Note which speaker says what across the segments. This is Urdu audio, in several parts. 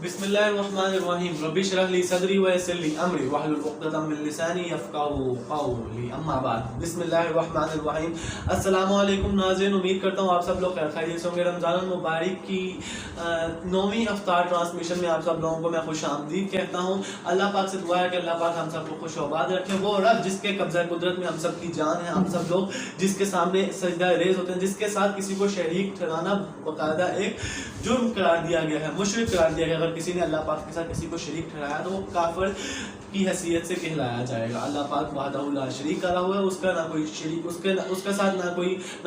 Speaker 1: بسم اللہ الرحمن الرحیم رب اشرح لی صدری ویسر لی امری واحلل عقدۃ من لسانی یفقہوا قولی اما بعد بسم اللہ الرحمن الرحیم۔ السلام علیکم ناظرین، امید کرتا ہوں آپ سب لوگ خیر خیریت سے ہوں گے۔ رمضان المبارک کی 9ویں افطار ٹرانسمیشن میں آپ سب لوگوں کو میں خوش آمدید کہتا ہوں۔ اللہ پاک سے دعا ہے کہ اللہ پاک ہم سب کو خوش و آباد رکھے۔ وہ رب جس کے قبضہ قدرت میں ہم سب کی جان ہے، ہم سب لوگ جس کے سامنے سجدہ ریز ہوتے ہیں، جس کے ساتھ کسی کو شریک ٹھہرانا باقاعدہ ایک جرم قرار دیا گیا ہے، مشرک قرار دیا گیا۔ اگر کسی نے اللہ پاک کے ساتھ کسی کو شریک ٹھہرایا تو وہ کافر کی حیثیت سے کہلایا جائے گا۔ اللہ پاک وحدہ لا شریک کرا ہوا ہے، اس کا نہ کوئی شریک، اس کے ساتھ نہ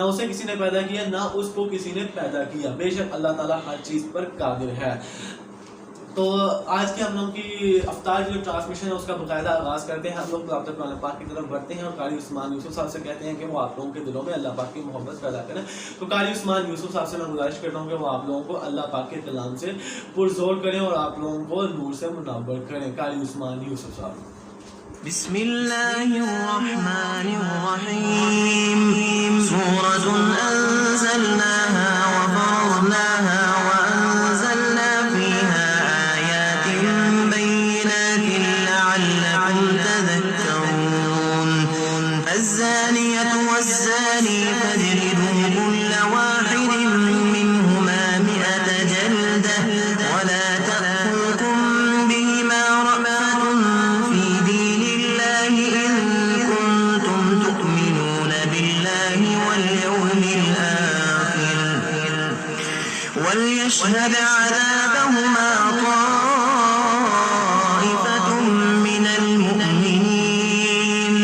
Speaker 1: اسے کسی نے پیدا کیا، نہ اس کو کسی نے پیدا کیا۔ بے شک اللہ تعالیٰ ہر چیز پر قادر ہے۔ تو آج کی ہم لوگوں کی افطار کی جو ٹرانسمیشن ہے اس کا باقاعدہ آغاز کرتے ہیں۔ ہم لوگ رابطہ قرآن پاک کی طرف بڑھتے ہیں اور قاری عثمان یوسف صاحب سے کہتے ہیں کہ وہ آپ لوگوں کے دلوں میں اللہ پاک کی محبت پیدا کریں۔ تو قاری عثمان یوسف صاحب سے میں گزارش کرتا ہوں کہ وہ آپ لوگوں کو اللہ پاک کے کلام سے پرزور کریں اور آپ لوگوں کو نور سے منور کریں۔ قاری عثمان یوسف صاحب۔
Speaker 2: بسم اللہ الرحمن الرحیم۔ سورۃ انزلناها وفرضناها وانزلنا فیها آیات بینات لعلکم تذکرون۔ الزانیة والزانی فاجلدوا كل واحد منهما 100 جلدة ولا تأخذكم بهما رأفة في دين الله إن كنتم تؤمنون بالله واليوم الآخر وليشهد عذابهما طائفة من المؤمنين۔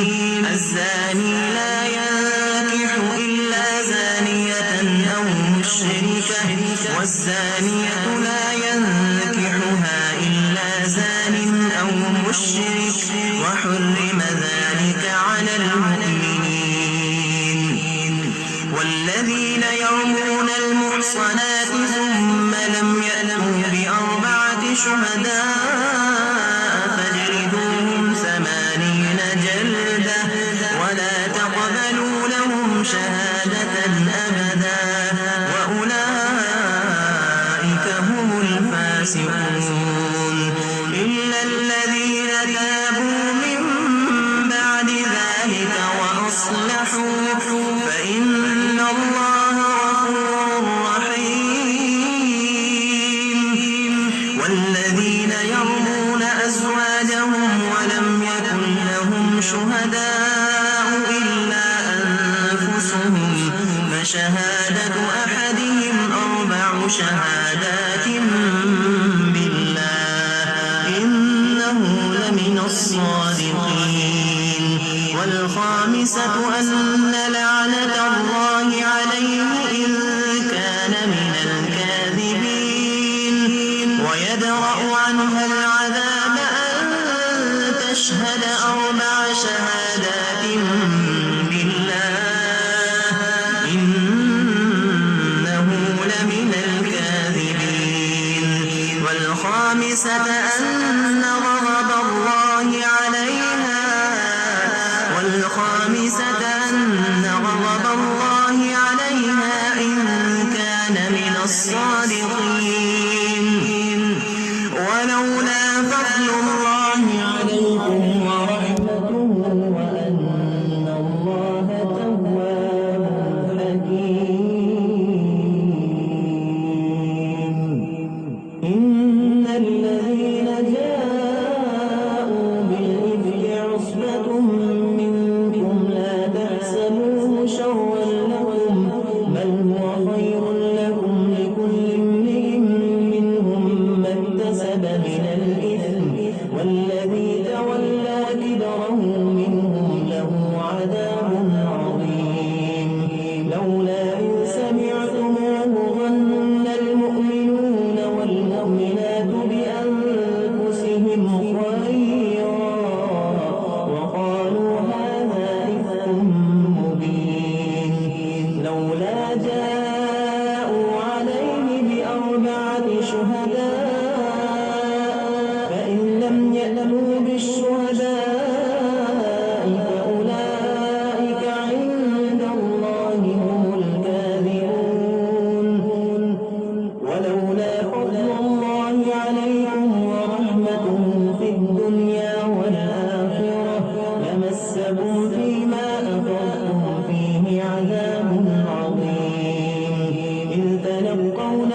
Speaker 2: الزاني لا ينكح إلا زانية أو مشركة والزانية لا ينكحها إلا زان أو مشرك وحرم ذلك على المؤمنين۔ والذين يرمون المحصنات ثم لم يأتوا ب4 شهداء فاجلدوهم 80 جلدة ولا تقبلوا لهم شهادة أبدا وأولئك هم الفاسقون إلا الذين تابوا من بعد ذلك وأصلحوا فإن الله غفور رحيم۔ والذين يرمون أزواجهم ولم يكن لهم شهداء إلا أنفسهم فشهادة أحدهم 4 شهادات بالله إنه لمن الصادقين۔ والخامسة أن لعنة الله عليه إن كان من الكاذبين ويدرأ عنها العذاب أن تشهد 4 شهادات بالله إنه لمن الكاذبين۔ والخامسة أن غضب الله عليها إن كان من الصادقين۔ ولولا فضل الله عليكم ورحمته وأن الله تواب حكيم إن الذين جاءوا بالإفك عصبة منكم لا تحسبوه شرا لكم بل هو خير لكم لكل امرئ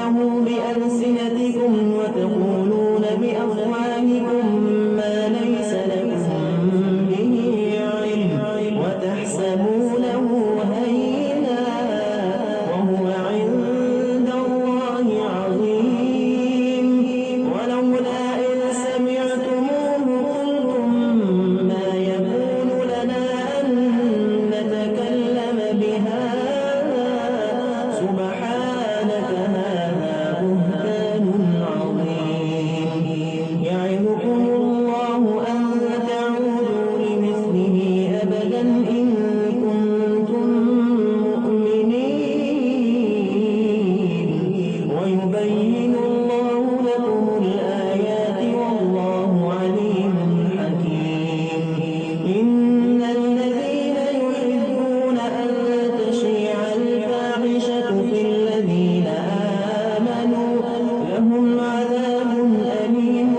Speaker 2: تفرحوا بألسنتكم وتقولون بأفواهكم ما ليس لكم به علم وتحسبونه هينا وهو عند الله عظيم ولولا إذ سمعتموه قلتم ما يكون لنا أن نتكلم بهذا سبحانك هذا بهتان عظيم يعظكم الله أن تعودوا لمثله أبدا إن كنتم مؤمنين ويبين الله لكم الآيات والله عليم حكيم إن الذين يحبون أن تشيع الفاحشة في الذين آمنوا لهم عذاب أليم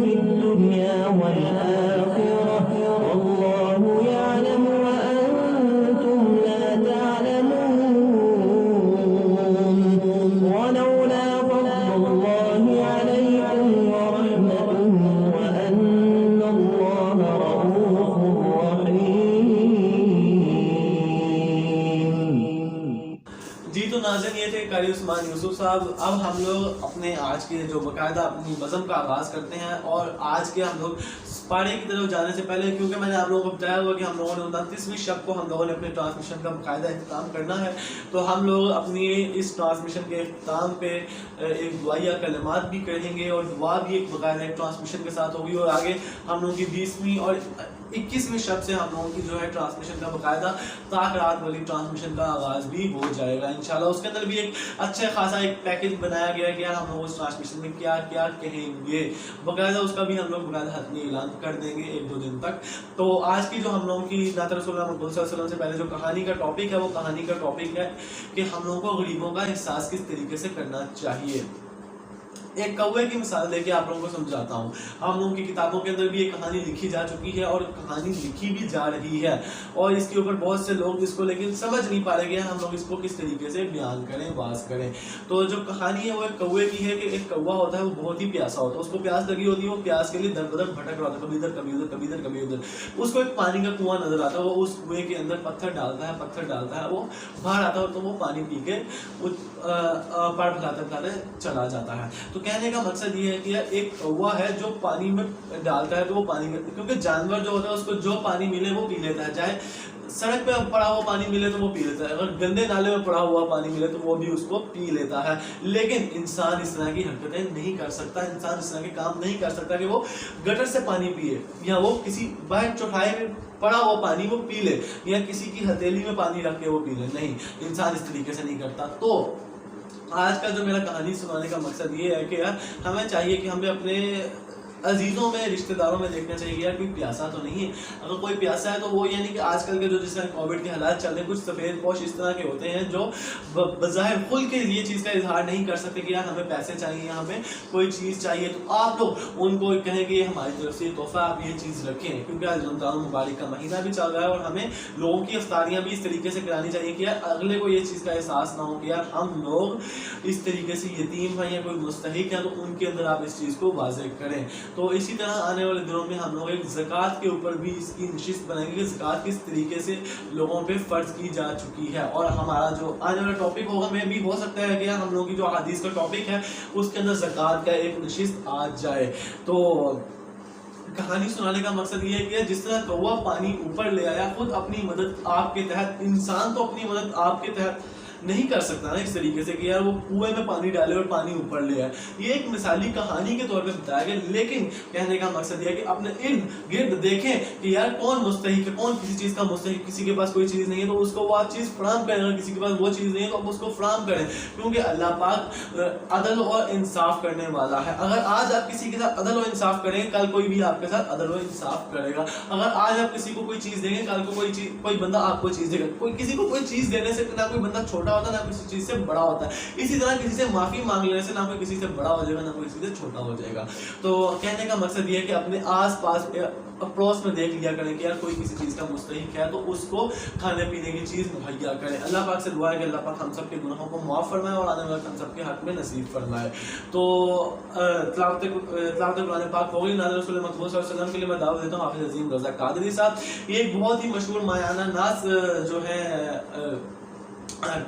Speaker 2: في الدنيا والآخرة والله يعلم وأنتم لا تعلمون ولولا فضل الله عليكم ورحمته وأن الله رؤوف رحيم
Speaker 1: جی تو ناظرین یہ تھے قاری عثمان یوسف صاحب. اب ہم لوگ اپنے آج کے جو باقاعدہ اپنی بزم کا آغاز کرتے ہیں اور آج کے ہم لوگ پاڑے کی طرف جانے سے پہلے کیونکہ میں نے آپ لوگوں کو بتایا ہوا کہ ہم لوگوں نے 29ویں شب کو ہم لوگوں نے اپنے ٹرانسمیشن کا باقاعدہ اختتام کرنا ہے تو ہم لوگ اپنی اس ٹرانسمیشن کے اختتام پہ ایک دعائیہ کلمات بھی کہیں گے اور دعا بھی ایک باقاعدہ ایک ٹرانسمیشن کے ساتھ ہوگی اور آگے ہم لوگوں کی 20ویں اور 21ویں شب سے ہم لوگوں کی جو ہے ٹرانسمیشن کا باقاعدہ تاک رات والی ٹرانسمیشن کا آغاز بھی ہو جائے گا انشاءاللہ. اس کے اندر بھی ایک اچھا خاصا ایک پیکج بنایا گیا ہے کہ ہم لوگ اس ٹرانسمیشن میں کیا کیا کہیں گے باقاعدہ اس کا بھی ہم لوگ باقاعدہ حتمی اعلان کر دیں گے 1-2 دن تک. تو آج کی جو ہم لوگوں کی نعت رسول اللہ صلی اللہ علیہ وسلم سے پہلے جو کہانی کا ٹاپک ہے وہ کہانی کا ٹاپک ہے کہ ہم لوگوں کو غریبوں کا احساس کس طریقے سے کرنا چاہیے. ایک کوے کی مثال دے کے آپ لوگوں کو سمجھاتا ہوں. ہم لوگوں کی کتابوں کے اندر بھی ایک کہانی لکھی جا چکی ہے اور کہانی لکھی بھی جا رہی ہے اور اس کے اوپر بہت سے لوگ اس کو لیکن سمجھ نہیں پا رہے ہم لوگ اس کو کس طریقے سے بیان کریں واضح کریں. تو جو کہانی ہے وہ ایک کوے کی ہے کہ ایک کوا ہوتا ہے وہ بہت ہی پیاسا ہوتا ہے, اس کو پیاس لگی ہوتی ہے, وہ پیاس کے لیے در بدر بھٹک رہا ہوتا ہے, کبھی ادھر کبھی ادھر کبھی ادھر کبھی ادھر. اس کو ایک پانی کا کنواں نظر آتا ہے, وہ اس کنویں کے اندر پتھر ڈالتا ہے وہ باہر آتا ہے تو وہ پانی پی کے پڑ پھلاتے پھلاتے چلا جاتا ہے. تو کہنے کا مقصد یہ ہے کہ ایک کوا ہے جو پانی میں ڈالتا ہے تو وہ پانی میں, کیونکہ جانور جو ہوتا ہے اس کو جو پانی ملے وہ پی لیتا ہے, چاہے سڑک پہ پڑا ہوا پانی ملے تو وہ پی لیتا ہے, اگر گندے نالے میں پڑا ہوا پانی ملے تو وہ بھی اس کو پی لیتا ہے. لیکن انسان اس طرح کی حرکتیں نہیں کر سکتا, انسان اس طرح کے کام نہیں کر سکتا کہ وہ گٹر سے پانی پیے یا وہ کسی باہر چوٹھائی میں پڑا ہوا پانی وہ پی لے یا کسی کی ہتھیلی میں پانی رکھ کے وہ پی لے. نہیں, انسان اس طریقے سے نہیں کرتا. تو آج کا جو میرا کہانی سنانے کا مقصد یہ ہے کہ یار ہمیں چاہیے کہ ہمیں اپنے عزیزوں میں رشتہ داروں میں دیکھنا چاہیے کہ یار کوئی پیاسا تو نہیں ہے. اگر کوئی پیاسا ہے تو وہ یعنی کہ آج کل کے جو جس طرح کووڈ کے حالات چل رہے ہیں کچھ سفید پوش اس طرح کے ہوتے ہیں جو بظاہر کھل کے یہ چیز کا اظہار نہیں کر سکتے کہ یار ہمیں پیسے چاہیے, ہمیں کوئی چیز چاہیے, تو آپ لوگ ان کو کہیں کہ یہ ہماری طرف سے تحفہ آپ یہ چیز رکھیں, کیونکہ آج رمضان المبارک کا مہینہ بھی چل رہا ہے اور ہمیں لوگوں کی افطاریاں بھی اس طریقے سے کرانی چاہیے کہ یار اگلے کو یہ چیز کا احساس نہ ہو کہ یار ہم لوگ اس طریقے سے یتیم ہیں یا کوئی مستحق ہے, تو ان کے اندر آپ اس چیز کو واضح کریں. تو اسی طرح آنے والے دنوں میں ہم لوگ ایک زکوٰۃ کے اوپر بھی اس کی نشست بنائیں گے کہ زکوٰۃ کس طریقے سے لوگوں پہ فرض کی جا چکی ہے, اور ہمارا جو آنے والا ٹاپک ہوگا میں بھی ہو سکتا ہے کہ ہم لوگوں کی جو حدیث کا ٹاپک ہے اس کے اندر زکوٰۃ کا ایک نشست آ جائے. تو کہانی سنانے کا مقصد یہ ہے کہ جس طرح کوا پانی اوپر لے آیا, خود اپنی مدد آپ کے تحت, انسان تو اپنی مدد آپ کے تحت نہیں کر سکتا نا اس طریقے سے کہ یار وہ کنویں میں پانی ڈالے اور پانی اوپر لے آئے. یہ ایک مثالی کہانی کے طور پہ بتایا گیا, لیکن کہنے کا مقصد یہ ہے کہ اپنے ارد گرد دیکھیں کہ یار کون مستحق ہے, کون کسی چیز کا مستحق. کسی کے پاس کوئی چیز نہیں ہے تو اس کو وہ آپ چیز فراہم کریں, اگر کسی کے پاس وہ چیز نہیں ہے تو آپ اس کو فراہم کریں, کیونکہ اللہ پاک عدل اور انصاف کرنے والا ہے. اگر آج آپ کسی کے ساتھ عدل و انصاف کریں گے, کل کوئی بھی آپ کے ساتھ عدل و انصاف کرے گا. اگر آج آپ کسی کو کوئی چیز دیں گے, کل کو کوئی بندہ آپ کو چیز دے گا. کوئی کسی کو کوئی چیز دینے سے نہ کوئی بندہ چھوٹا چھوٹا ہوتا ہے نہ کسی چیز سے بڑا ہوتا ہے. اسی طرح کسی سے معافی مانگ لینے سے نہ کوئی کسی سے بڑا ہو جائے گا نہ کوئی کسی سے چھوٹا ہو جائے گا. تو کہنے کا مقصد یہ ہے کہ اپنے آس پاس پڑوس میں دیکھ لیا کریں کہ یار کوئی کسی چیز کا مستحق ہے تو اس کو کھانے پینے کی چیز مہیا کریں. اللہ پاک سے دعا ہے کہ اللہ پاک ہم سب کے گناہوں کو معاف فرمائے اور آنے والے ہم سب کے حق میں نصیب فرمائے. تو تلاوت قرآن پاک ہو گئی. ناظر رسول مقبول صلی اللہ علیہ وسلم کے لیے میں دعوت دیتا ہوں حافظ عظیم رضا قادری صاحب. یہ ایک بہت ہی مشہور ماہانہ نعت جو ہے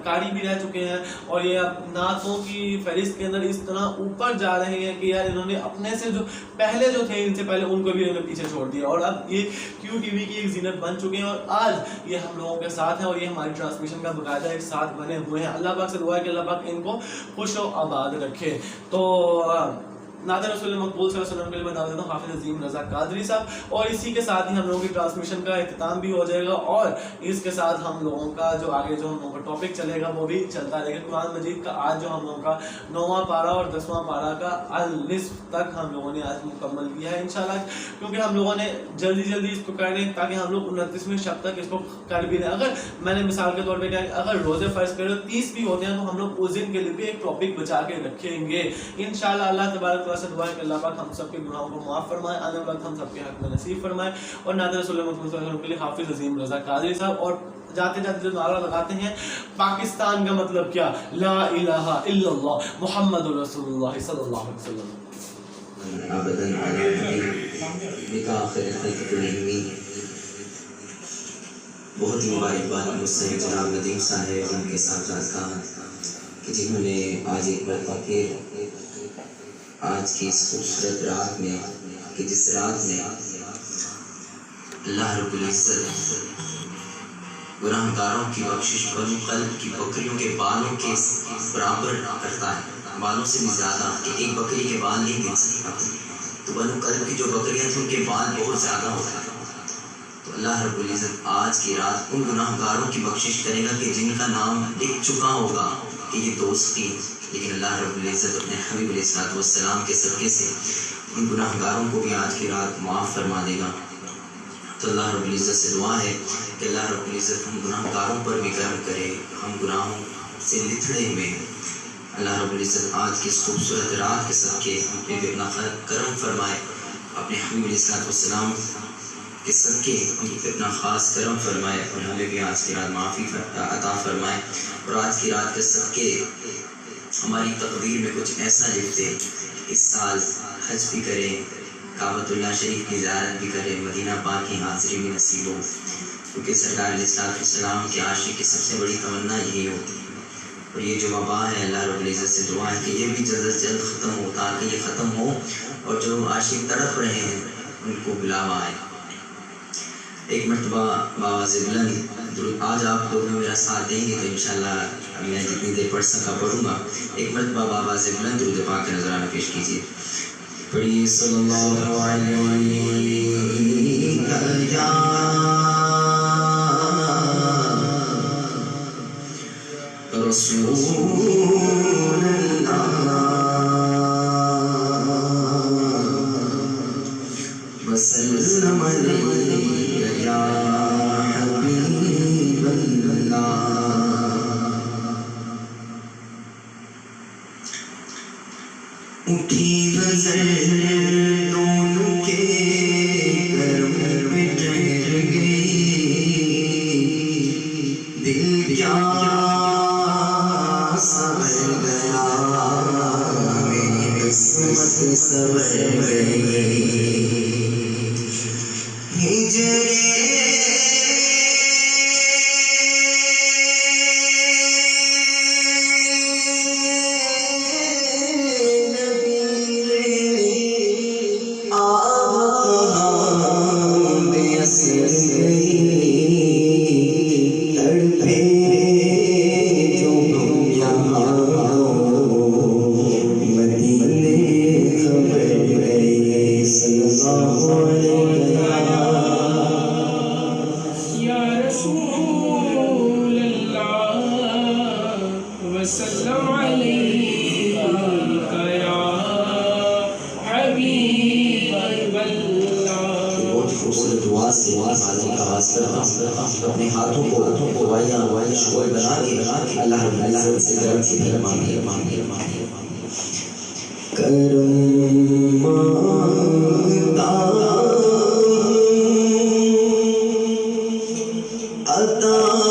Speaker 1: قاری بھی رہ چکے ہیں اور یہ اب نعتوں کی فہرست کے اندر اس طرح اوپر جا رہے ہیں کہ یار انہوں نے اپنے سے جو پہلے جو تھے ان سے پہلے ان کو بھی انہوں نے پیچھے چھوڑ دیا اور اب یہ کیو ٹی وی کی ایک زینت بن چکے ہیں اور آج یہ ہم لوگوں کے ساتھ ہیں اور یہ ہماری ٹرانسمیشن کا باقاعدہ ایک ساتھ بنے ہوئے ہیں. اللہ پاک سے دعا ہے کہ اللہ پاک ان کو خوش و آباد رکھے. تو ناظر رسول مقبول صلی اللہ علیہ وسلم کے لیے میں دعوت دیتا ہوں حافظ عظیم رضا قادری صاحب. اور اسی کے ساتھ ہی ہم لوگوں کی ٹرانسمیشن کا اختتام بھی ہو جائے گا اور اس کے ساتھ ہم لوگوں کا جو آگے جو ہم لوگوں کا ٹاپک چلے گا وہ بھی چلتا رہے گا. قرآن مجید کا آج جو ہم لوگوں کا 9واں پارہ اور 10واں پارہ کا النصف تک ہم لوگوں نے آج مکمل کیا ہے انشاءاللہ, کیونکہ ہم لوگوں نے جلدی اس کو کر لیں تاکہ ہم لوگ 29ویں شب تک اس کو کر بھی لیں. اگر میں نے مثال کے طور پہ کہا کہ اگر روزے فرض کرے 30 بھی ہوتے ہیں تو ہم لوگ اس دن کے لیے بھی ایک ٹاپک بچا کے رکھیں گے انشاءاللہ. اللہ تبارک و تعالیٰ سے دعا ہے کہ اللہ ہم سب کے گناہوں کو معاف فرمائے, آنے والے وقت ہم سب کے حق میں نصیب فرمائے. اور ناظر رسول اللہ صلی اللہ علیہ وسلم کے لیے حافظ عظیم رضا قادری صاحب. اور جاتے جاتے جو نعرہ لگاتے ہیں پاکستان کا مطلب کیا, لا الہ الا اللہ محمد رسول اللہ صلی اللہ علیہ وسلم.
Speaker 3: بہت ہی مبارکباد مجھ جناب ندیم صاحب ان کے ساتھ کہ جنہوں نے آج ایک مرتبہ پھر آج کی اس خوبصورت رات میں کہ جس رات میں اللہ رب العزت گناہگاروں کی بخشش بنو قلب کی بکریوں کے بالوں کے برابر کرتا ہے, بالوں سے بھی زیادہ کہ ایک بکری کے بال نہیں گن سکتا. تو بنو قلب کی جو بکریاں تھیں ان کے بال بہت زیادہ ہوتے ہیں. تو اللہ رب العزت آج کی رات ان گناہگاروں کی بخشش کرے گا کہ جن کا نام لکھ چکا ہوگا کہ یہ دوست تھی, لیکن اللہ رب العزت اپنے حبیب علیہ الصلوۃ والسلام کے صدقے سے ان گناہگاروں کو بھی آج کی رات معاف فرما دے گا. تو اللہ رب العزت سے دعا ہے کہ اللہ رب العزت ہم گناہگاروں پر بھی کرم کرے. ہم گناہوں سے لتھڑے ہوئے ہیں, اللہ رب العزت آج کی اس خوبصورت رات کے صدقے ہم پہ بھی اپنا کرم فرمائے, اپنے حبیب علیہ الصلوۃ والسلام کے صدقے ہم پہ اپنا خاص کرم فرمائے اور ہمیں بھی آج کی رات معافی عطا فرمائے. اور آج کی رات کے صدقے ہماری تقدیر میں کچھ ایسا لکھ دے, اس سال حج بھی کریں, کعبۃ اللہ شریف کی زیارت بھی کریں, مدینہ پاک کی حاضری بھی نصیب ہو, کیونکہ سرکار علیہ السلام کے عاشق کی سب سے بڑی تمنا یہی ہوتی ہے. اور یہ جو وبا ہے اللہ رب العزت سے دعا ہے کہ یہ بھی جلد از جلد ختم ہو تاکہ یہ ختم ہو اور جو عاشق تڑپ رہے ہیں ان کو بلاوا آئے. ایک مرتبہ بابا بلند آج آپ لوگ میرا ساتھ دیں گے تو انشاءاللہ میں جتنی دیر پڑھ سکا پڑھوں گا. ایک مرتبہ بابا بلند درود پاک کا نذرانہ پیش کیجیے. پڑھیے صلی اللہ علیہ رسول اللہ وسلم علیہ یا حبیب اللہ. اٹھی نظر دونوں کے کرم پہ ٹھہر گئی, دل کیا سنور گیا, میری قسمت سنور گئی. اپنے ہاتھوں کو شکر بنا کے اللہ رب العزت سے کرم کی بھیک مانگے کرم مانگتا عطا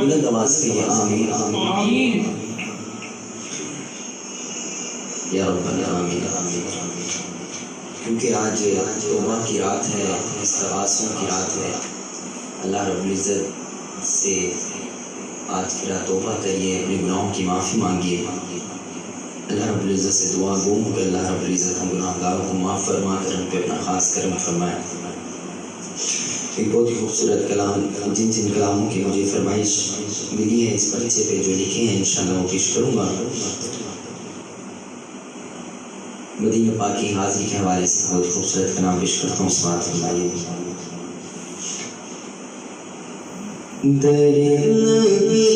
Speaker 3: بلند آواز سے یہ آمین آمین یا ربنا آمین آمین. کیونکہ آج توبہ کی رات ہے، استغاثوں کی رات ہے، اللہ رب العزت سے آج کی رات توبہ کریے، اپنے گناہوں کی معافی مانگیے. اللہ رب العزت سے دعا گو ہوں کہ اللہ رب العزت ہم گناہ گاروں کو معاف فرما کر ہم پہ اپنا خاص کرم فرمائے. ایک بہت ہی خوبصورت کلام، جن کلاموں کی مجھے فرمائش ملی ہے اس پرچے پہ جو لکھے ہیں انشاءاللہ وہ پیش کروں گا. مدینہ پاک کی حاضری کے حوالے سے بہت خوبصورت کلام پیش کرتا ہوں، سماعت فرمائیے. در نبی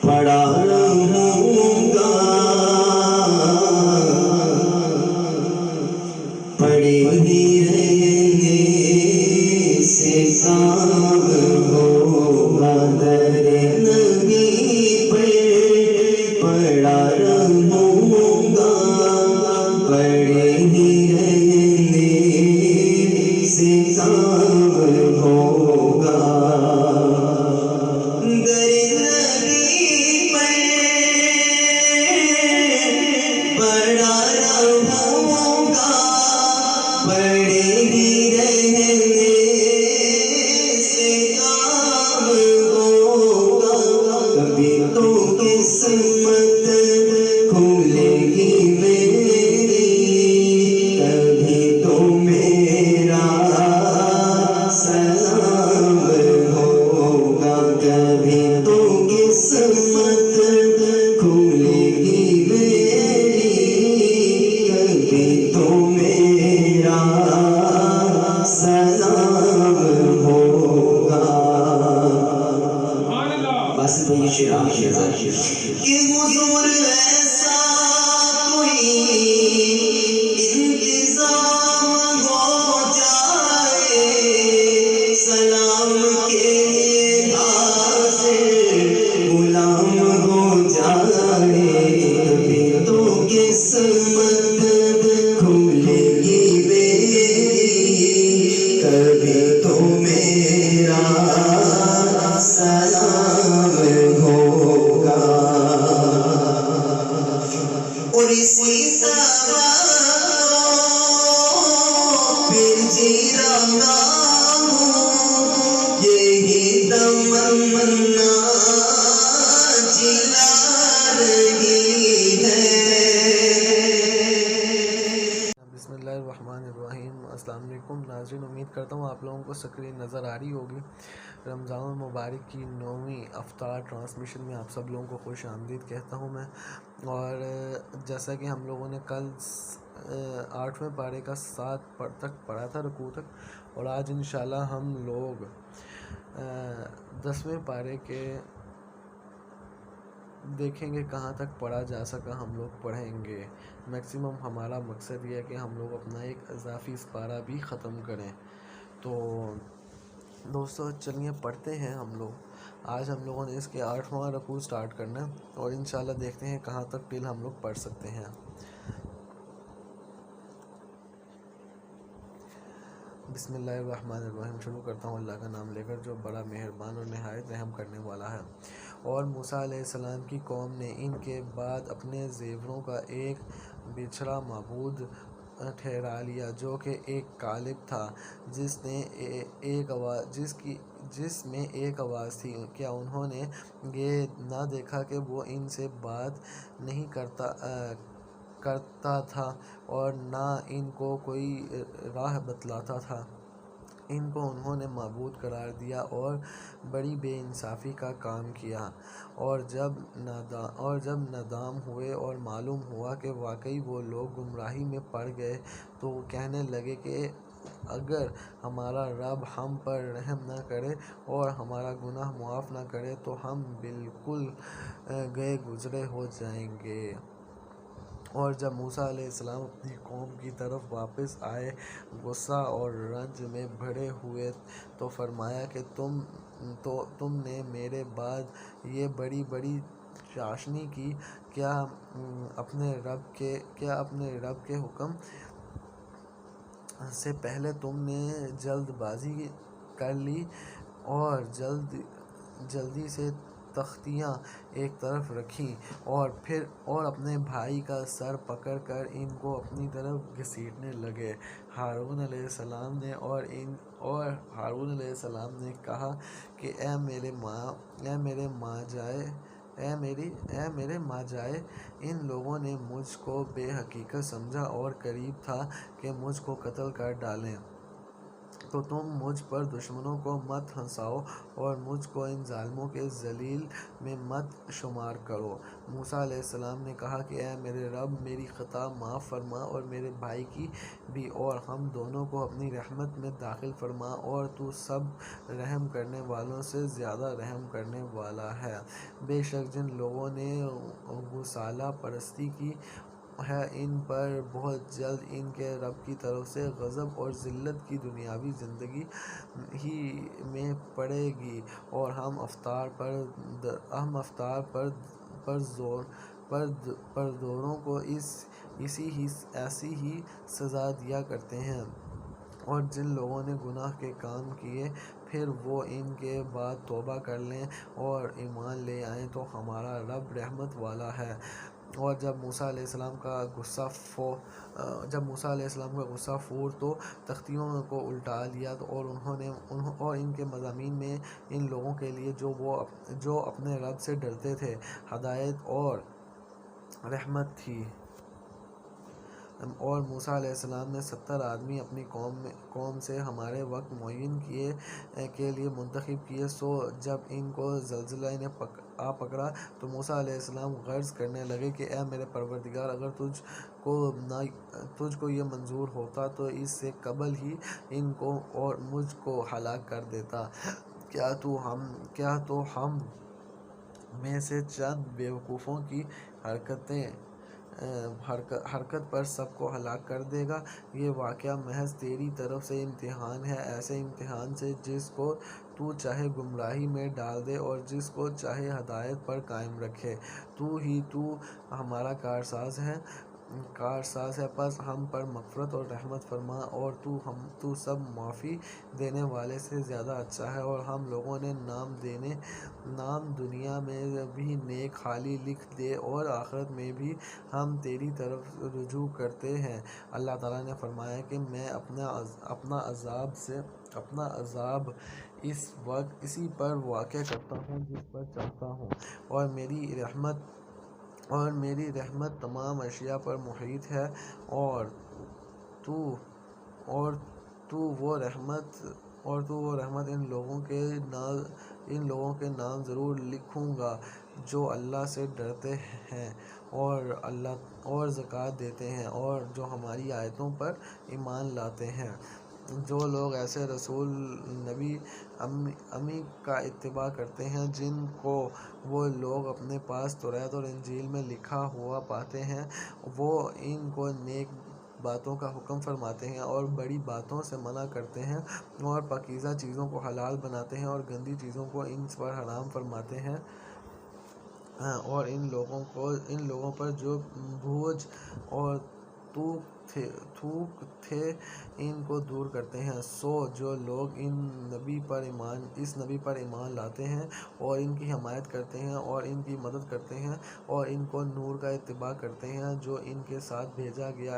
Speaker 3: پڑا رہوں گا، پڑے ہی رہنے سے کام ہوگا. در نبی پر پڑا رہوں گا، پڑے ہی رہنے سے کام ہوگا.
Speaker 1: السلام علیکم ناظرین، امید کرتا ہوں آپ لوگوں کو سکرین نظر آ رہی ہوگی. رمضان المبارک کی 9ویں افطار ٹرانسمیشن میں آپ سب لوگوں کو خوش آمدید کہتا ہوں میں. اور جیسا کہ ہم لوگوں نے کل 8ویں پارے کا 7 تک پڑھا تھا، رکوع تک، اور آج انشاءاللہ ہم لوگ 10ویں پارے کے دیکھیں گے کہاں تک پڑھا جا سکا ہم لوگ پڑھیں گے. میکسیمم ہمارا مقصد یہ ہے کہ ہم لوگ اپنا ایک اضافی پارہ بھی ختم کریں. تو دوستو چلیے پڑھتے ہیں ہم لوگ. آج ہم لوگوں نے اس کے 8واں رکوع سٹارٹ کرنا ہے اور انشاءاللہ دیکھتے ہیں کہاں تک ٹل ہم لوگ پڑھ سکتے ہیں. بسم اللہ الرحمن الرحیم. شروع کرتا ہوں اللہ کا نام لے کر جو بڑا مہربان اور نہایت رحم کرنے والا ہے. اور موسیٰ علیہ السلام کی قوم نے ان کے بعد اپنے زیوروں کا ایک بچھڑا معبود ٹھہرا لیا جو کہ ایک قالب تھا جس میں ایک آواز تھی. کیا انہوں نے یہ نہ دیکھا کہ وہ ان سے بات نہیں کرتا تھا اور نہ ان کو کوئی راہ بتلاتا تھا؟ ان کو انہوں نے معبود قرار دیا اور بڑی بے انصافی کا کام کیا. اور جب نادام ہوئے اور معلوم ہوا کہ واقعی وہ لوگ گمراہی میں پڑ گئے تو وہ کہنے لگے کہ اگر ہمارا رب ہم پر رحم نہ کرے اور ہمارا گناہ معاف نہ کرے تو ہم بالکل گئے گزرے ہو جائیں گے. اور جب موسیٰ علیہ السلام اپنی قوم کی طرف واپس آئے غصہ اور رنج میں بھرے ہوئے تو فرمایا کہ تم نے میرے بعد یہ بڑی چاشنی کی. کیا اپنے رب کے
Speaker 4: سے پہلے تم نے جلد بازی کر لی اور جلدی سے تختیاں ایک طرف رکھیں اور اپنے بھائی کا سر پکڑ کر ان کو اپنی طرف گھسیٹنے لگے۔ ہارون علیہ السلام نے کہا کہ اے میرے ماں جائے، ان لوگوں نے مجھ کو بے حقیقت سمجھا اور قریب تھا کہ مجھ کو قتل کر ڈالیں، تو تم مجھ پر دشمنوں کو مت ہنساؤ اور مجھ کو ان ظالموں کے ذلیل میں مت شمار کرو۔ موسیٰ علیہ السلام نے کہا کہ اے میرے رب، میری خطا معاف فرما اور میرے بھائی کی بھی، اور ہم دونوں کو اپنی رحمت میں داخل فرما، اور تو سب رحم کرنے والوں سے زیادہ رحم کرنے والا ہے۔ بے شک جن لوگوں نے گوسالہ پرستی کی ہے، ان پر بہت جلد ان کے رب کی طرف سے غضب اور ذلت کی دنیاوی زندگی ہی میں پڑے گی، اور ہم افطار پردوروں کو ایسی ہی سزا دیا کرتے ہیں۔ اور جن لوگوں نے گناہ کے کام کیے پھر وہ ان کے بعد توبہ کر لیں اور ایمان لے آئیں تو ہمارا رب رحمت والا ہے۔ اور جب موسیٰ علیہ السلام کا غصہ فور تو تختیوں کو الٹا لیا، اور ان کے مضامین میں ان لوگوں کے لیے جو اپنے رب سے ڈرتے تھے ہدایت اور رحمت تھی۔ اور موسیٰ علیہ السلام نے 70 آدمی اپنی قوم سے ہمارے وقت معین کے لیے منتخب کیے۔ سو جب ان کو زلزلہ نے آ پکڑا تو موسیٰ علیہ السلام غرض کرنے لگے کہ اے میرے پروردگار، اگر تجھ کو یہ منظور ہوتا تو اس سے قبل ہی ان کو اور مجھ کو ہلاک کر دیتا۔ کیا تو ہم میں سے چند بیوقوفوں کی حرکت پر سب کو ہلاک کر دے گا؟ یہ واقعہ محض تیری طرف سے امتحان ہے، ایسے امتحان سے جس کو تو چاہے گمراہی میں ڈال دے اور جس کو چاہے ہدایت پر قائم رکھے۔ تو ہمارا کارساز ہے، پس ہم پر مغفرت اور رحمت فرما، اور تو سب معافی دینے والے سے زیادہ اچھا ہے۔ اور ہم لوگوں نے نام دنیا میں بھی نیک خالی لکھ دے اور آخرت میں بھی ہم تیری طرف رجوع کرتے ہیں۔ اللہ تعالیٰ نے فرمایا کہ میں اپنا عذاب اسی پر واقع کرتا ہوں جس پر چاہتا ہوں، اور میری رحمت تمام اشیاء پر محیط ہے، اور تو وہ رحمت ان لوگوں کے نام ضرور لکھوں گا جو اللہ سے ڈرتے ہیں اور زکوٰۃ دیتے ہیں اور جو ہماری آیتوں پر ایمان لاتے ہیں۔ جو لوگ ایسے رسول نبی امی کا اتباع کرتے ہیں جن کو وہ لوگ اپنے پاس توریت اور انجیل میں لکھا ہوا پاتے ہیں، وہ ان کو نیک باتوں کا حکم فرماتے ہیں اور بری باتوں سے منع کرتے ہیں، اور پاکیزہ چیزوں کو حلال بناتے ہیں اور گندی چیزوں کو ان پر حرام فرماتے ہیں، اور ان لوگوں پر جو بوجھ اور تھوک تھے ان کو دور کرتے ہیں۔ سو جو لوگ اس نبی پر ایمان لاتے ہیں اور ان کی حمایت کرتے ہیں اور ان کی مدد کرتے ہیں اور ان کو نور کا اتباع کرتے ہیں جو ان کے ساتھ بھیجا گیا،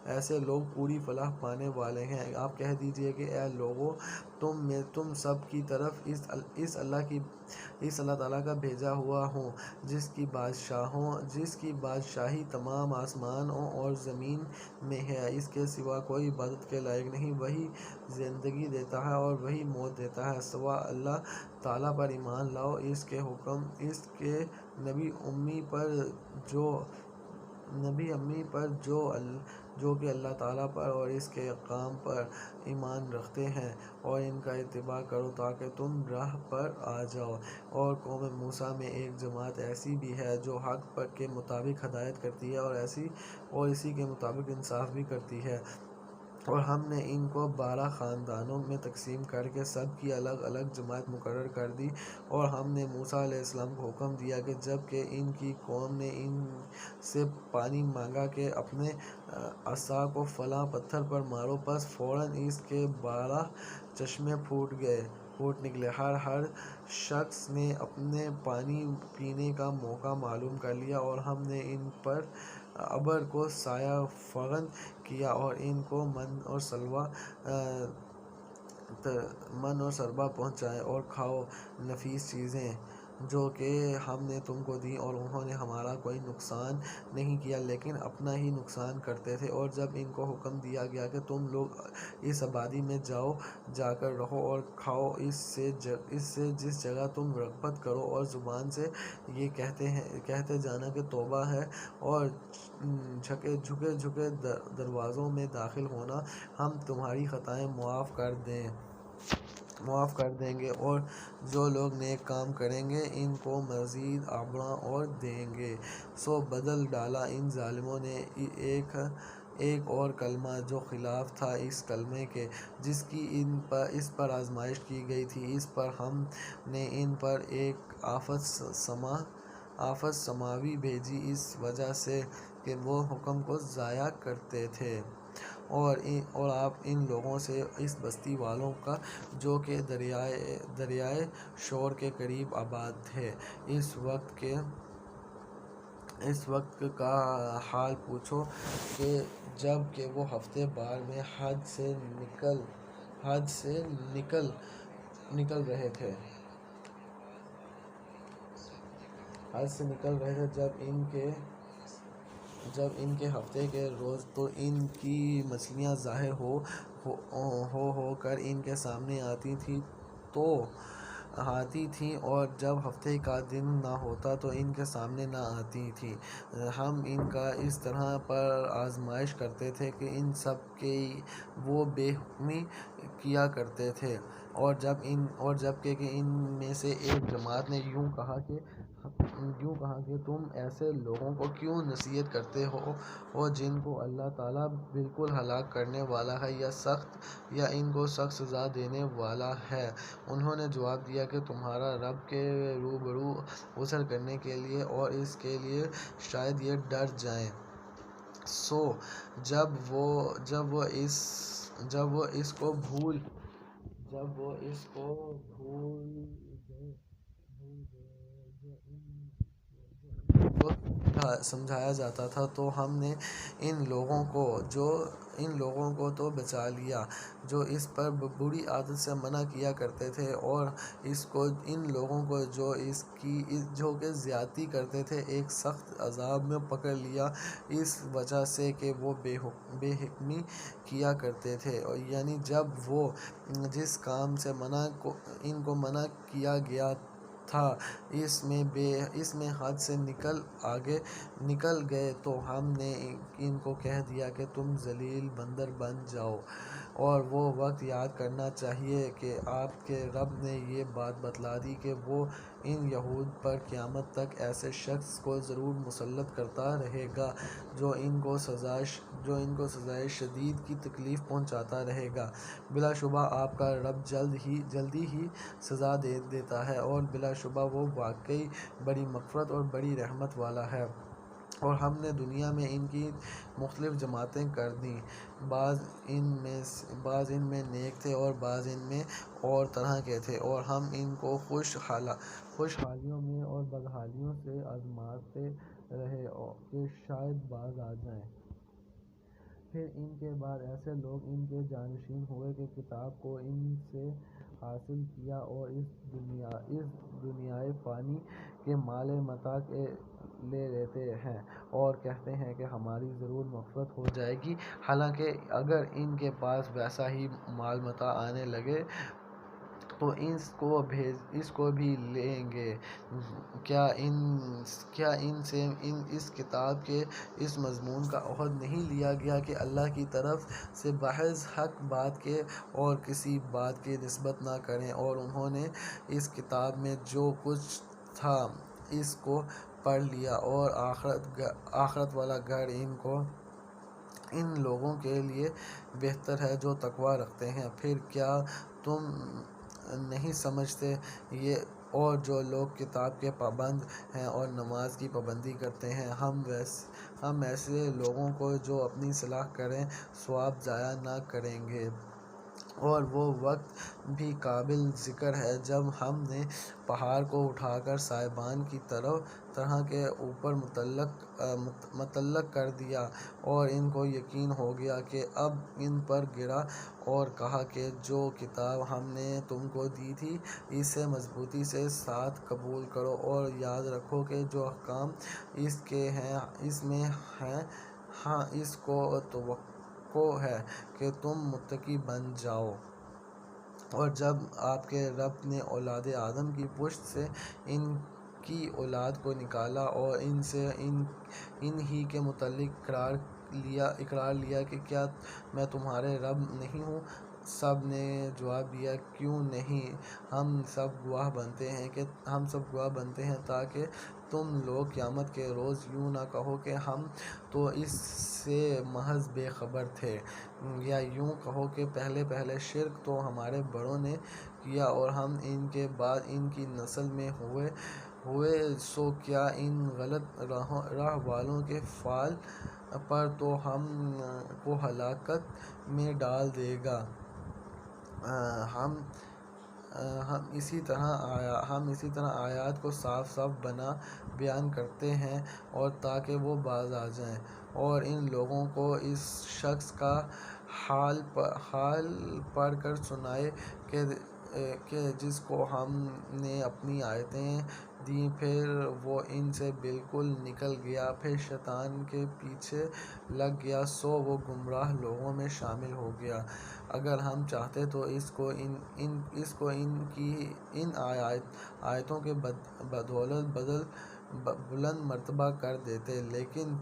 Speaker 4: ایسے لوگ پوری فلاح پانے والے ہیں۔ آپ کہہ دیجئے کہ اے لوگو، تم سب کی طرف اس اللہ تعالیٰ کا بھیجا ہوا ہوں جس کی بادشاہی تمام آسمانوں اور زمین میں ہے، اس کے سوا کوئی عبادت کے لائق نہیں۔ وہی زندگی دیتا ہے اور وہی موت دیتا ہے۔ سوا اللہ تعالیٰ پر ایمان لاؤ، اس کے نبی امی پر جو کہ اللہ تعالیٰ پر اور اس کے احکام پر ایمان رکھتے ہیں، اور ان کا اتباع کرو تاکہ تم راہ پر آ جاؤ۔ اور قوم موسیٰ میں ایک جماعت ایسی بھی ہے جو حق کے مطابق ہدایت کرتی ہے اور اسی کے مطابق انصاف بھی کرتی ہے۔ اور ہم نے ان کو 12 خاندانوں میں تقسیم کر کے سب کی الگ الگ جماعت مقرر کر دی، اور ہم نے موسیٰ علیہ السلام کو حکم دیا کہ جب کہ ان کی قوم نے ان سے پانی مانگا کہ اپنے عصا کو فلاں پتھر پر مارو، پس فوراً اس کے 12 چشمے پھوٹ نکلے۔ ہر شخص نے اپنے پانی پینے کا موقع معلوم کر لیا، اور ہم نے ان پر ابر کو سایہ فغن کیا اور ان کو من اور سربا پہنچائے، اور کھاؤ نفیس چیزیں جو کہ ہم نے تم کو دیں، اور انہوں نے ہمارا کوئی نقصان نہیں کیا لیکن اپنا ہی نقصان کرتے تھے۔ اور جب ان کو حکم دیا گیا کہ تم لوگ اس آبادی میں جا کر رہو اور کھاؤ اس سے جس جگہ تم رغبت کرو، اور زبان سے یہ کہتے جانا کہ توبہ ہے، اور جھکے دروازوں میں داخل ہونا، ہم تمہاری خطائیں معاف کر دیں گے، اور جو لوگ نیک کام کریں گے ان کو مزید اعمال اور دیں گے۔ سو بدل ڈالا ان ظالموں نے ایک اور کلمہ جو خلاف تھا اس کلمے کے جس کی اس پر آزمائش کی گئی تھی۔ اس پر ہم نے ان پر ایک آفت سماوی بھیجی اس وجہ سے کہ وہ حکم کو ضائع کرتے تھے، اور آپ ان لوگوں سے اس بستی والوں کا جو کہ دریائے شور کے قریب آباد تھے اس وقت کا حال پوچھو کہ جب کہ وہ ہفتے بار میں حد سے نکل رہے تھے جب ان کے ہفتے کے روز تو ان کی مچھلیاں ظاہر ہو کر ان کے سامنے آتی تھیں، اور جب ہفتے کا دن نہ ہوتا تو ان کے سامنے نہ آتی تھیں۔ ہم ان کا اس طرح پر آزمائش کرتے تھے کہ ان سب کی وہ بے حکمی کیا کرتے تھے، اور جب کہ ان میں سے ایک جماعت نے یوں کہا کہ تم ایسے لوگوں کو کیوں نصیحت کرتے ہو جن کو اللہ تعالیٰ بالکل ہلاک کرنے والا ہے یا ان کو سخت سزا دینے والا ہے۔ انہوں نے جواب دیا کہ تمہارا رب کے روبرو غسل کرنے کے لیے اور اس کے لیے شاید یہ ڈر جائیں۔ سو جب وہ اس کو بھول گئے جو ان کو سمجھایا جاتا تھا، تو ہم نے ان لوگوں کو تو بچا لیا جو اس پر بری عادت سے منع کیا کرتے تھے، اور ان لوگوں کو جو کہ زیادتی کرتے تھے ایک سخت عذاب میں پکڑ لیا اس وجہ سے کہ وہ بے حکمی کیا کرتے تھے، یعنی جب وہ جس کام سے ان کو منع کیا گیا تھا اس میں حد سے نکل گئے تو ہم نے ان کو کہہ دیا کہ تم ذلیل بندر بن جاؤ۔ اور وہ وقت یاد کرنا چاہیے کہ آپ کے رب نے یہ بات بتلا دی کہ وہ ان یہود پر قیامت تک ایسے شخص کو ضرور مسلط کرتا رہے گا جو ان کو سزائے شدید کی تکلیف پہنچاتا رہے گا۔ بلا شبہ آپ کا رب جلدی ہی سزا دیتا ہے، اور بلا شبہ وہ واقعی بڑی مغفرت اور بڑی رحمت والا ہے۔ اور ہم نے دنیا میں ان کی مختلف جماعتیں کر دیں، بعض ان میں نیک تھے اور بعض ان میں اور طرح کے تھے، اور ہم ان کو خوش حالیوں میں اور بدحالیوں سے آزماتے رہے کہ شاید باز آ جائیں۔ پھر ان کے بعد ایسے لوگ ان کے جانشین ہوئے کہ کتاب کو ان سے حاصل کیا اور اس دنیائے فانی کے مال متاع لے لیتے ہیں اور کہتے ہیں کہ ہماری ضرور مغفرت ہو جائے گی، حالانکہ اگر ان کے پاس ویسا ہی مال متاع آنے لگے تو اس کو بھی لیں گے۔ کیا ان سے اس کتاب کے اس مضمون کا عہد نہیں لیا گیا کہ اللہ کی طرف سے محض حق بات کے اور کسی بات کی نسبت نہ کریں، اور انہوں نے اس کتاب میں جو کچھ تھا اس کو پڑھ لیا، اور آخرت والا گھر ان کو ان لوگوں کے لیے بہتر ہے جو تقوی رکھتے ہیں۔ پھر کیا تم نہیں سمجھتے یہ اور جو لوگ کتاب کے پابند ہیں اور نماز کی پابندی کرتے ہیں، ہم ایسے لوگوں کو جو اپنی اصلاح کریں ثواب ضائع نہ کریں گے۔ اور وہ وقت بھی قابل ذکر ہے جب ہم نے پہاڑ کو اٹھا کر سائبان کی طرح کے اوپر مطلق کر دیا اور ان کو یقین ہو گیا کہ اب ان پر گرا، اور کہا کہ جو کتاب ہم نے تم کو دی تھی اسے مضبوطی کے ساتھ قبول کرو اور یاد رکھو کہ جو احکام اس کے ہیں اس میں ہیں، ہاں اس کو توقع ہے کہ تم متقی بن جاؤ۔ اور جب آپ کے رب نے اولاد آدم کی پشت سے ان کی اولاد کو نکالا اور ان سے ان ہی کے متعلق اقرار لیا کہ کیا میں تمہارے رب نہیں ہوں؟ سب نے جواب دیا کیوں نہیں، ہم سب گواہ بنتے ہیں تاکہ تم لوگ قیامت کے روز یوں نہ کہو کہ ہم تو اس سے محض بے خبر تھے، یا یوں کہو کہ پہلے شرک تو ہمارے بڑوں نے کیا اور ہم ان کے بعد ان کی نسل میں ہوئے سو کیا ان غلط راہ والوں کے فعل پر تو ہم کو ہلاکت میں ڈال دے گا۔ ہم اسی طرح آیات کو صاف بیان کرتے ہیں اور تاکہ وہ باز آ جائیں، اور ان لوگوں کو اس شخص کا حال پڑھ کر سنائیں کہ جس کو ہم نے اپنی آیتیں دیں پھر وہ ان سے بالکل نکل گیا، پھر شیطان کے پیچھے لگ گیا سو وہ گمراہ لوگوں میں شامل ہو گیا۔ اگر ہم چاہتے تو اس کو ان کی ان آیتوں کے بدولت بلند مرتبہ کر دیتے، لیکن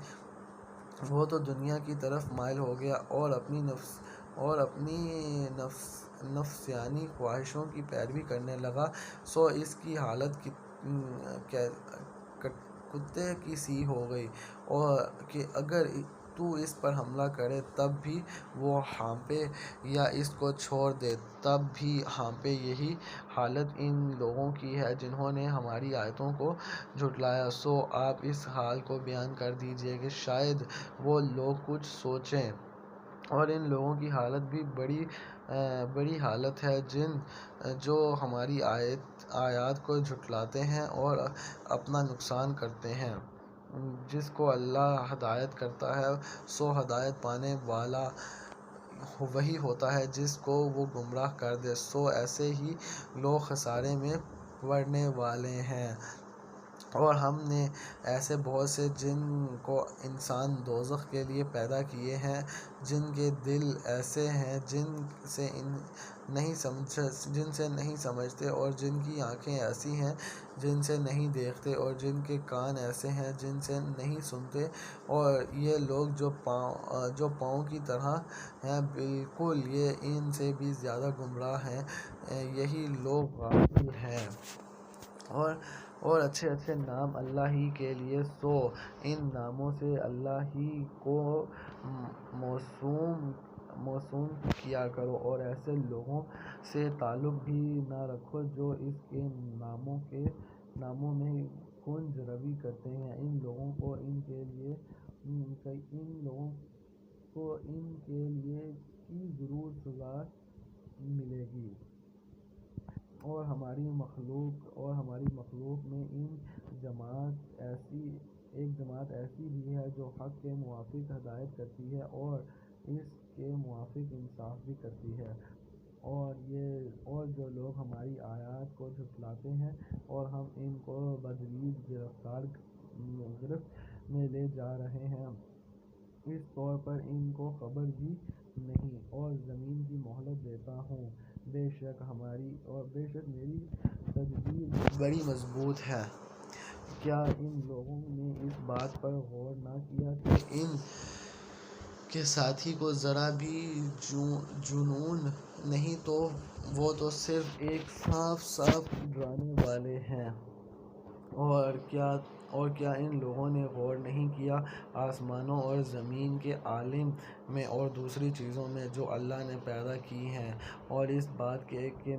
Speaker 4: وہ تو دنیا کی طرف مائل ہو گیا اور اپنی نفسانی خواہشوں کی پیروی کرنے لگا، سو اس کی حالت کتے کی سی ہو گئی کہ اگر تو اس پر حملہ کرے تب بھی وہ ہانپے، یا اس کو چھوڑ دے تب بھی ہانپے۔ یہی حالت ان لوگوں کی ہے جنہوں نے ہماری آیتوں کو جھٹلایا، سو آپ اس حال کو بیان کر دیجئے کہ شاید وہ لوگ کچھ سوچیں۔ اور ان لوگوں کی حالت بھی بری حالت ہے جو ہماری آیات کو جھٹلاتے ہیں اور اپنا نقصان کرتے ہیں۔ جس کو اللہ ہدایت کرتا ہے سو ہدایت پانے والا وہی ہوتا ہے، جس کو وہ گمراہ کر دے سو ایسے ہی لوگ خسارے میں پڑنے والے ہیں۔ اور ہم نے ایسے بہت سے جن کو انسان دوزخ کے لیے پیدا کیے ہیں، جن کے دل ایسے ہیں جن سے نہیں سمجھتے، اور جن کی آنکھیں ایسی ہیں جن سے نہیں دیکھتے، اور جن کے کان ایسے ہیں جن سے نہیں سنتے، اور یہ لوگ جو پاؤں کی طرح ہیں بالکل یہ ان سے بھی زیادہ گمراہ ہیں، یہی لوگ غافل ہیں۔ اور اچھے نام اللہ ہی کے لیے، سو ان ناموں سے اللہ ہی کو موسوم کیا کرو، اور ایسے لوگوں سے تعلق بھی نہ رکھو جو اس کے ناموں میں کنج روی کرتے ہیں۔ ان لوگوں کو ان کے لیے کی ضرور سزا ملے گی۔ اور ہماری مخلوق میں ایک جماعت ایسی بھی ہے جو حق کے موافق ہدایت کرتی ہے اور اس کے موافق انصاف بھی کرتی ہے، اور جو لوگ ہماری آیات کو جھٹلاتے ہیں اور ہم ان کو بتدریج گرفت میں لے جا رہے ہیں، اس طور پر ان کو خبر بھی نہیں، اور زمین کی مہلت دیتا ہوں، بے شک میری تدبیر بڑی مضبوط ہے۔ کیا ان لوگوں نے اس بات پر غور نہ کیا کہ ان کے ساتھی کو ذرا بھی جنون نہیں تو وہ تو صرف ایک صاف ڈرانے والے ہیں؟ اور کیا اور کیا ان لوگوں نے غور نہیں کیا آسمانوں اور زمین کے عالم میں اور دوسری چیزوں میں جو اللہ نے پیدا کی ہیں، اور اس بات کے کہ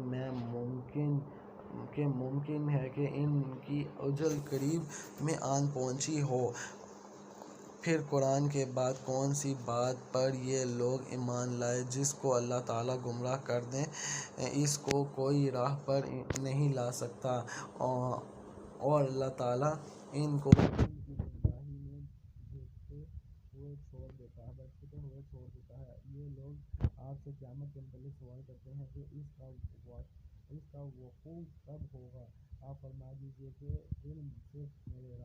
Speaker 4: ممکن ہے کہ ان کی اجل قریب میں آن پہنچی ہو۔ پھر قرآن کے بعد کون سی بات پر یہ لوگ ایمان لائے جس کو اللہ تعالیٰ گمراہ کر دے؟ اس کو کوئی راہ پر نہیں لا سکتا، اور اللہ تعالیٰ ان کو ان کی گمراہی میں بھٹکتے ہوئے چھوڑ دیتا ہے۔ یہ لوگ آپ سے قیامت کے متعلق سوال کرتے ہیں کہ اس کا وقوع کب ہوگا؟ آپ فرما دیجیے کہ علم صرف میرے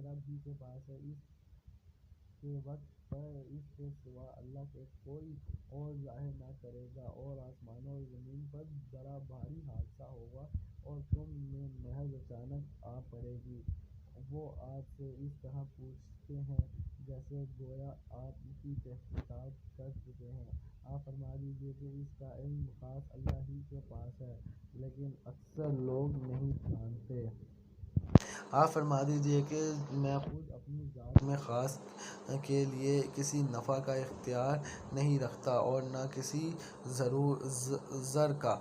Speaker 4: رب ہی کے پاس ہے، اس کے وقت پر اس کے سوا اللہ کے کوئی اور ظاہر نہ کرے گا، اور آسمانوں اور زمین پر بڑا بھاری حادثہ ہوگا اور تم میں محض اچانک آ پڑے گی۔ وہ آپ سے اس طرح پوچھتے ہیں جیسے گویا آپ کی تحقیقات کر چکے ہیں۔ آپ فرما دیجیے کہ اس کا علم خاص اللہ ہی کے پاس ہے، لیکن اکثر لوگ نہیں جانتے۔ آپ فرما دیجیے کہ میں خود اپنی ذات میں خاص کے لیے کسی نفع کا اختیار نہیں رکھتا اور نہ کسی ضر کا،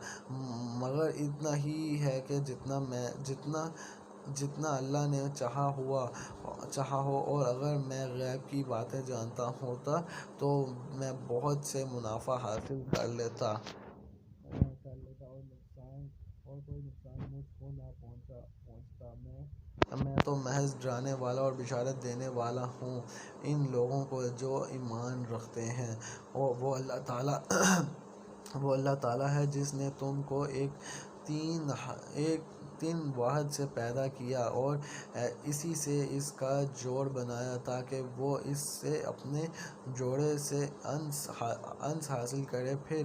Speaker 4: مگر اتنا ہی ہے کہ جتنا اللہ نے چاہا ہو، اور اگر میں غیب کی باتیں جانتا ہوتا تو میں بہت سے منافع حاصل کر لیتا اور کوئی نقصان مجھ کو نہ پہنچتا۔ میں تو محض ڈرانے والا اور بشارت دینے والا ہوں ان لوگوں کو جو ایمان رکھتے ہیں۔ وہ اللہ تعالیٰ ہے جس نے تم کو ایک تن واحد سے پیدا کیا اور اسی سے اس کا جوڑ بنایا تاکہ وہ اس سے اپنے جوڑے سے انس حاصل کرے۔ پھر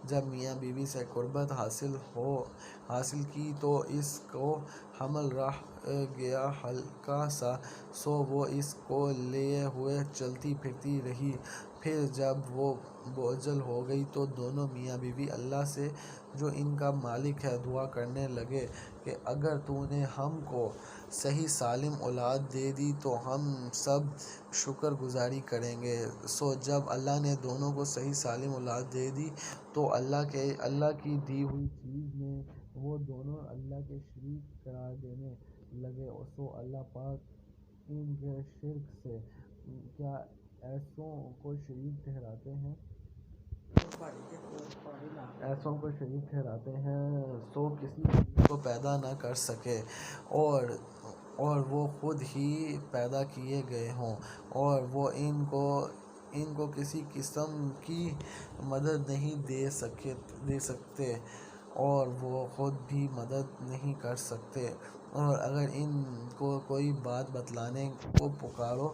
Speaker 4: جب میاں بیوی سے قربت حاصل کی تو اس کو حمل رہ گیا ہلکا سا، سو وہ اس کو لیے ہوئے چلتی پھرتی رہی۔ پھر جب وہ بوجھل ہو گئی تو دونوں میاں بیوی اللہ سے جو ان کا مالک ہے دعا کرنے لگے کہ اگر تو نے ہم کو صحیح سالم اولاد دے دی تو ہم سب شکر گزاری کریں گے۔ سو جب اللہ نے دونوں کو صحیح سالم اولاد دے دی تو اللہ کی دی ہوئی چیز میں وہ دونوں اللہ کے شریک قرار دینے لگے، سو اللہ پاک ان کے شرک سے کیا ایسوں کو شریک ٹھہراتے ہیں سو کسی چیز کو پیدا نہ کر سکے اور وہ خود ہی پیدا کیے گئے ہوں، اور وہ ان کو کسی قسم کی مدد نہیں دے سکتے اور وہ خود بھی مدد نہیں کر سکتے، اور اگر ان کو کوئی بات بتلانے کو پکارو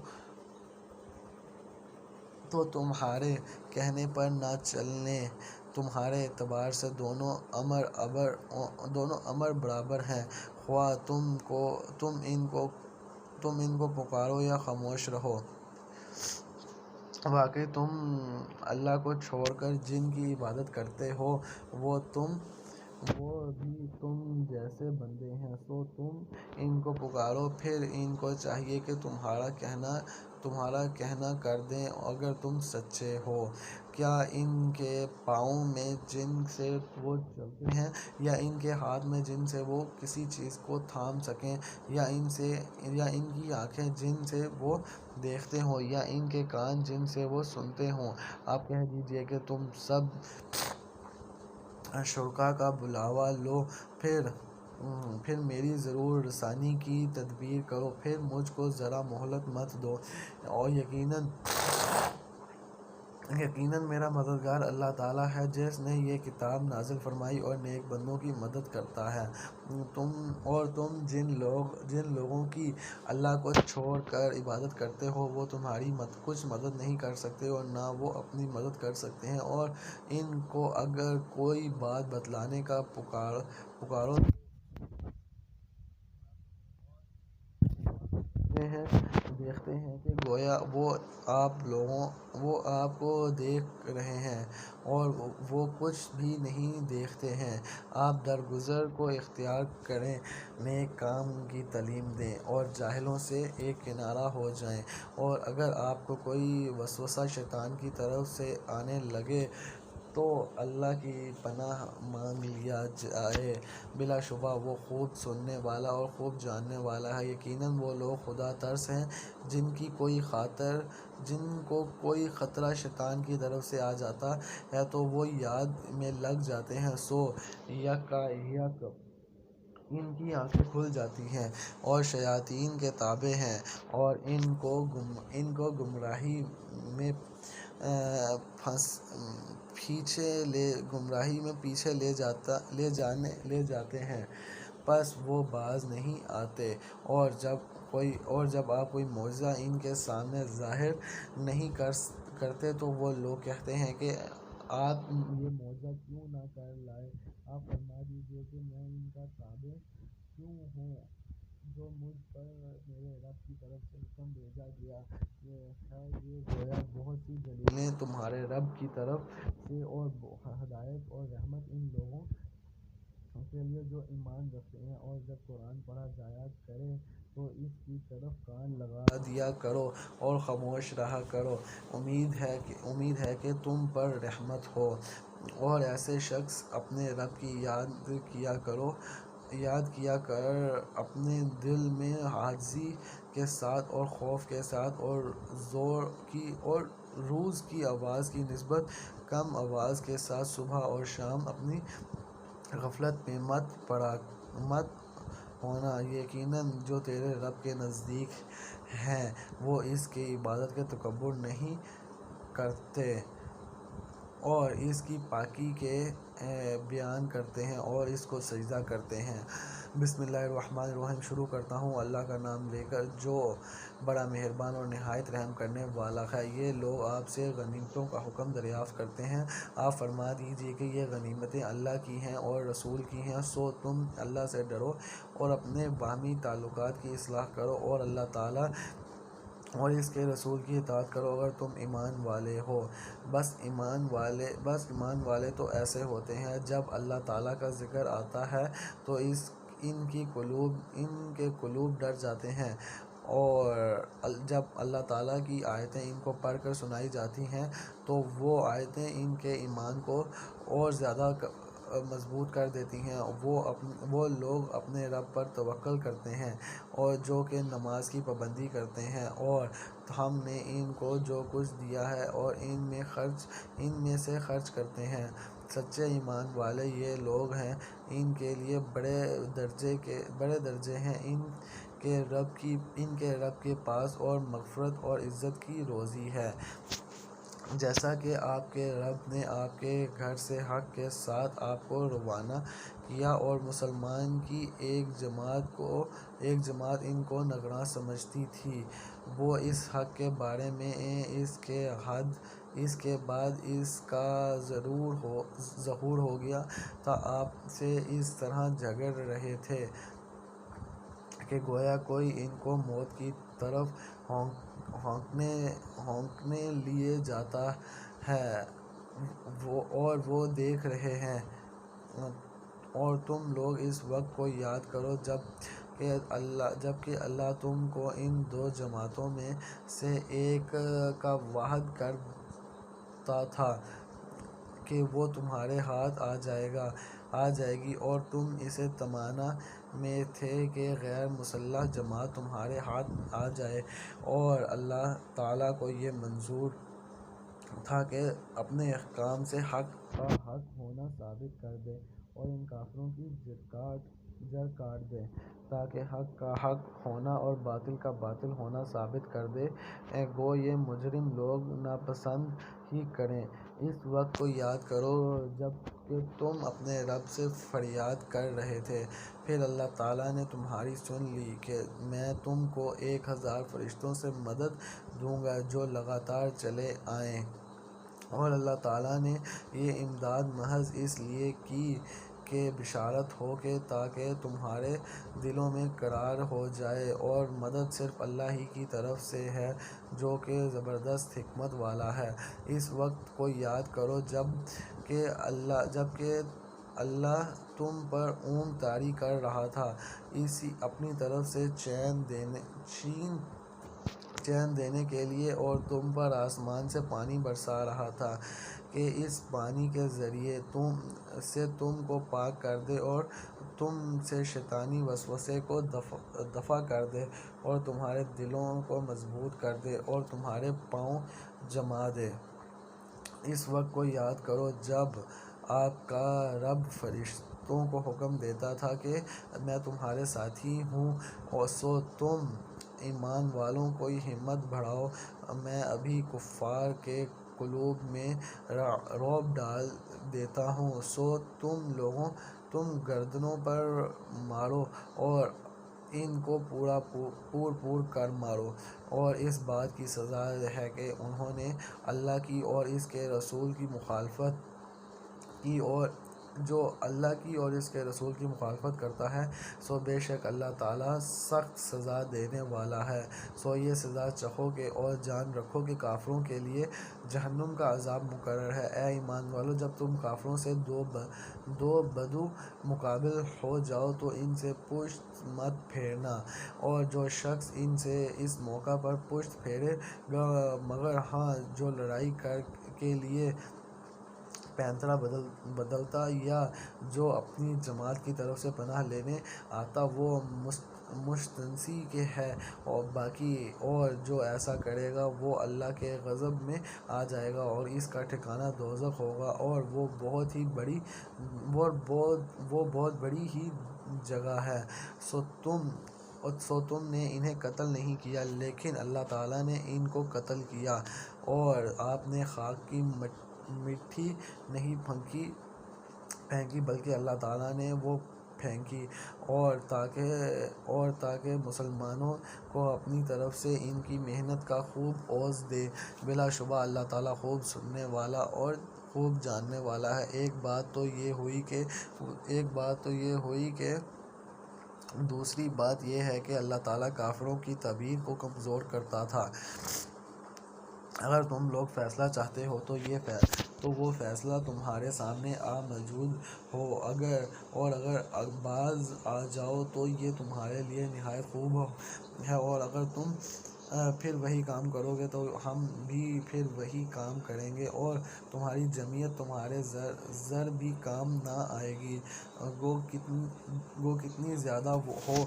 Speaker 4: تو تمہارے کہنے پر نہ چلیں۔ تمہارے اعتبار سے دونوں امر برابر ہیں، خواہ تم ان کو پکارو یا خاموش رہو۔ واقعی تم اللہ کو چھوڑ کر جن کی عبادت کرتے ہو وہ بھی تم جیسے بندے ہیں، سو تم ان کو پکارو۔ پھر ان کو چاہیے کہ تمہارا کہنا کر دیں اگر تم سچے ہو۔ کیا ان کے پاؤں میں جن سے وہ چلتے ہیں یا ان کے ہاتھ میں جن سے وہ کسی چیز کو تھام سکیں، یا ان کی آنکھیں جن سے وہ دیکھتے ہوں، یا ان کے کان جن سے وہ سنتے ہوں؟ آپ کہہ دیجیے کہ تم سب شرکا کا بلاوا لو، پھر میری ضرور رسانی کی تدبیر کرو، پھر مجھ کو ذرا مہلت مت دو، اور یقیناً میرا مددگار اللہ تعالیٰ ہے جس نے یہ کتاب نازل فرمائی اور نیک بندوں کی مدد کرتا ہے۔ تم جن لوگوں کی اللہ کو چھوڑ کر عبادت کرتے ہو وہ تمہاری کچھ مدد نہیں کر سکتے اور نہ وہ اپنی مدد کر سکتے ہیں، اور ان کو اگر کوئی بات بتلانے کا پکارو دیکھتے لگتے ہیں کہ گویا وہ آپ کو دیکھ رہے ہیں اور وہ کچھ بھی نہیں دیکھتے ہیں۔ آپ درگزر کو اختیار کریں، نیک کام کی تعلیم دیں اور جاہلوں سے ایک کنارہ ہو جائیں، اور اگر آپ کو کوئی وسوسہ شیطان کی طرف سے آنے لگے تو اللہ کی پناہ مانگ لیا جائے، بلا شبہ وہ خوب سننے والا اور خوب جاننے والا ہے۔ یقیناً وہ لوگ خدا ترس ہیں جن کو کوئی خطرہ شیطان کی طرف سے آ جاتا ہے تو وہ یاد میں لگ جاتے ہیں، سو یکایک ان کی آنکھیں کھل جاتی ہیں اور شیاطین کے تابع ہیں اور ان کو گمراہی میں پیچھے لے جاتے ہیں، پس وہ باز نہیں آتے۔ اور جب آپ کوئی معجزہ ان کے سامنے ظاہر نہیں کرتے تو وہ لوگ کہتے ہیں کہ آپ یہ معجزہ کیوں نہ کر لائے۔ آپ فرما دیجیے کہ میں ان کا تابع کیوں ہوں جو مجھ پر میرے رب کی طرف سے حکم بھیجا گیا ہے۔ یہ گویا بہت سی دلیلیں تمہارے رب کی طرف سے اور ہدایت اور رحمت ان لوگوں کے لیے جو ایمان رکھتے ہیں، اور جب قرآن پڑھا جایا کرے تو اس کی طرف کان لگا دیا کرو اور خاموش رہا کرو۔ امید ہے کہ تم پر رحمت ہو، اور ایسے شخص اپنے رب کی یاد کیا کر اپنے دل میں عاجزی کے ساتھ اور خوف کے ساتھ اور روز کی آواز کی نسبت کم آواز کے ساتھ صبح اور شام اپنی غفلت میں مت ہونا۔ یقیناً جو تیرے رب کے نزدیک ہیں وہ اس کی عبادت کا تکبر نہیں کرتے اور اس کی پاکی کے بیان کرتے ہیں اور اس کو سجدہ کرتے ہیں۔ بسم اللہ الرحمن الرحیم۔ شروع کرتا ہوں اللہ کا نام لے کر جو بڑا مہربان اور نہایت رحم کرنے والا ہے۔ یہ لوگ آپ سے غنیمتوں کا حکم دریافت کرتے ہیں، آپ فرما دیجیے کہ یہ غنیمتیں اللہ کی ہیں اور رسول کی ہیں، سو تم اللہ سے ڈرو اور اپنے باہمی تعلقات کی اصلاح کرو اور اللہ تعالیٰ اور اس کے رسول کی اطاعت کرو اگر تم ایمان والے ہو۔ بس ایمان والے تو ایسے ہوتے ہیں جب اللہ تعالیٰ کا ذکر آتا ہے تو ان کے قلوب ڈر جاتے ہیں، اور جب اللہ تعالیٰ کی آیتیں ان کو پڑھ کر سنائی جاتی ہیں تو وہ آیتیں ان کے ایمان کو اور زیادہ مضبوط کر دیتی ہیں۔ وہ لوگ اپنے رب پر توکل کرتے ہیں اور جو کہ نماز کی پابندی کرتے ہیں، اور ہم نے ان کو جو کچھ دیا ہے اور ان میں سے خرچ کرتے ہیں۔ سچے ایمان والے یہ لوگ ہیں، ان کے لیے بڑے درجے ہیں ان کے رب کے پاس، اور مغفرت اور عزت کی روزی ہے۔ جیسا کہ آپ کے رب نے آپ کے گھر سے حق کے ساتھ آپ کو روانہ کیا اور مسلمان کی ایک جماعت ان کو نگراں سمجھتی تھی، وہ اس حق کے بارے میں اس کے بعد اس کا ظہور ہو گیا تھا آپ سے اس طرح جھگڑ رہے تھے کہ گویا کوئی ان کو موت کی طرف ہونکنے لیے جاتا ہے اور وہ دیکھ رہے ہیں۔ اور تم لوگ اس وقت کو یاد کرو جب کہ اللہ تم کو ان دو جماعتوں میں سے ایک کا وعدہ کرتا تھا کہ وہ تمہارے ہاتھ آ جائے گی، اور تم اس تمنا میں تھے کہ غیر مسلح جماعت تمہارے ہاتھ آ جائے، اور اللہ تعالیٰ کو یہ منظور تھا کہ اپنے احکام سے حق کا حق ہونا ثابت کر دے اور ان کافروں کی جڑ کاٹ دے، تاکہ حق کا حق ہونا اور باطل کا باطل ہونا ثابت کر دے، گو یہ مجرم لوگ ناپسند ہی کریں۔ اس وقت کو یاد کرو جب کہ تم اپنے رب سے فریاد کر رہے تھے، پھر اللہ تعالیٰ نے تمہاری سن لی کہ میں تم کو 1000 فرشتوں سے مدد دوں گا جو لگاتار چلے آئیں، اور اللہ تعالیٰ نے یہ امداد محض اس لیے کی کہ بشارت ہو کہ تاکہ تمہارے دلوں میں قرار ہو جائے، اور مدد صرف اللہ ہی کی طرف سے ہے جو کہ زبردست حکمت والا ہے۔ اس وقت کو یاد کرو جب کہ اللہ تم پر اونگ طاری کر رہا تھا، اپنی طرف سے چین دینے کے لیے، اور تم پر آسمان سے پانی برسا رہا تھا کہ اس پانی کے ذریعے تم کو پاک کر دے، اور تم سے شیطانی وسوسے کو دفع کر دے، اور تمہارے دلوں کو مضبوط کر دے، اور تمہارے پاؤں جما دے۔ اس وقت کو یاد کرو جب آپ کا رب فرشتوں کو حکم دیتا تھا کہ میں تمہارے ساتھی ہوں، اور سو تم ایمان والوں کی ہمت بڑھاؤ۔ میں ابھی کفار کے قلوب میں رعب ڈال دیتا ہوں، سو تم گردنوں پر مارو اور ان کو پور کر مارو، اور اس بات کی سزا ہے کہ انہوں نے اللہ کی اور اس کے رسول کی مخالفت کی، اور جو اللہ کی اور اس کے رسول کی مخالفت کرتا ہے سو بے شک اللہ تعالیٰ سخت سزا دینے والا ہے۔ سو یہ سزا چکھو کہ اور جان رکھو کہ کافروں کے لیے جہنم کا عذاب مقرر ہے۔ اے ایمان والو، جب تم کافروں سے دو بدو مقابل ہو جاؤ تو ان سے پشت مت پھیرنا، اور جو شخص ان سے اس موقع پر پشت پھیرے گا مگر ہاں جو لڑائی کے لیے پینترا بدلتا یا جو اپنی جماعت کی طرف سے پناہ لینے آتا وہ مستنصی کے ہے، اور باقی اور جو ایسا کرے گا وہ اللہ کے غضب میں آ جائے گا، اور اس کا ٹھکانہ دوزخ ہوگا، اور وہ بہت بڑی ہی جگہ ہے۔ سو تم نے انہیں قتل نہیں کیا لیکن اللہ تعالیٰ نے ان کو قتل کیا، اور آپ نے خاک کی مٹی نہیں پھینکی بلکہ اللہ تعالیٰ نے وہ پھینکی، اور تاکہ مسلمانوں کو اپنی طرف سے ان کی محنت کا خوب عوض دے۔ بلا شبہ اللہ تعالیٰ خوب سننے والا اور خوب جاننے والا ہے۔ ایک بات تو یہ ہوئی کہ دوسری بات یہ ہے کہ اللہ تعالیٰ کافروں کی تدبیر کو کمزور کرتا تھا۔ اگر تم لوگ فیصلہ چاہتے ہو تو وہ فیصلہ تمہارے سامنے موجود ہو، اگر باز آ جاؤ تو یہ تمہارے لیے نہایت خوب ہے، اور اگر تم پھر وہی کام کرو گے تو ہم بھی پھر وہی کام کریں گے، اور تمہاری جمعیت تمہارے زر بھی کام نہ آئے گی، گو کتنی زیادہ ہو۔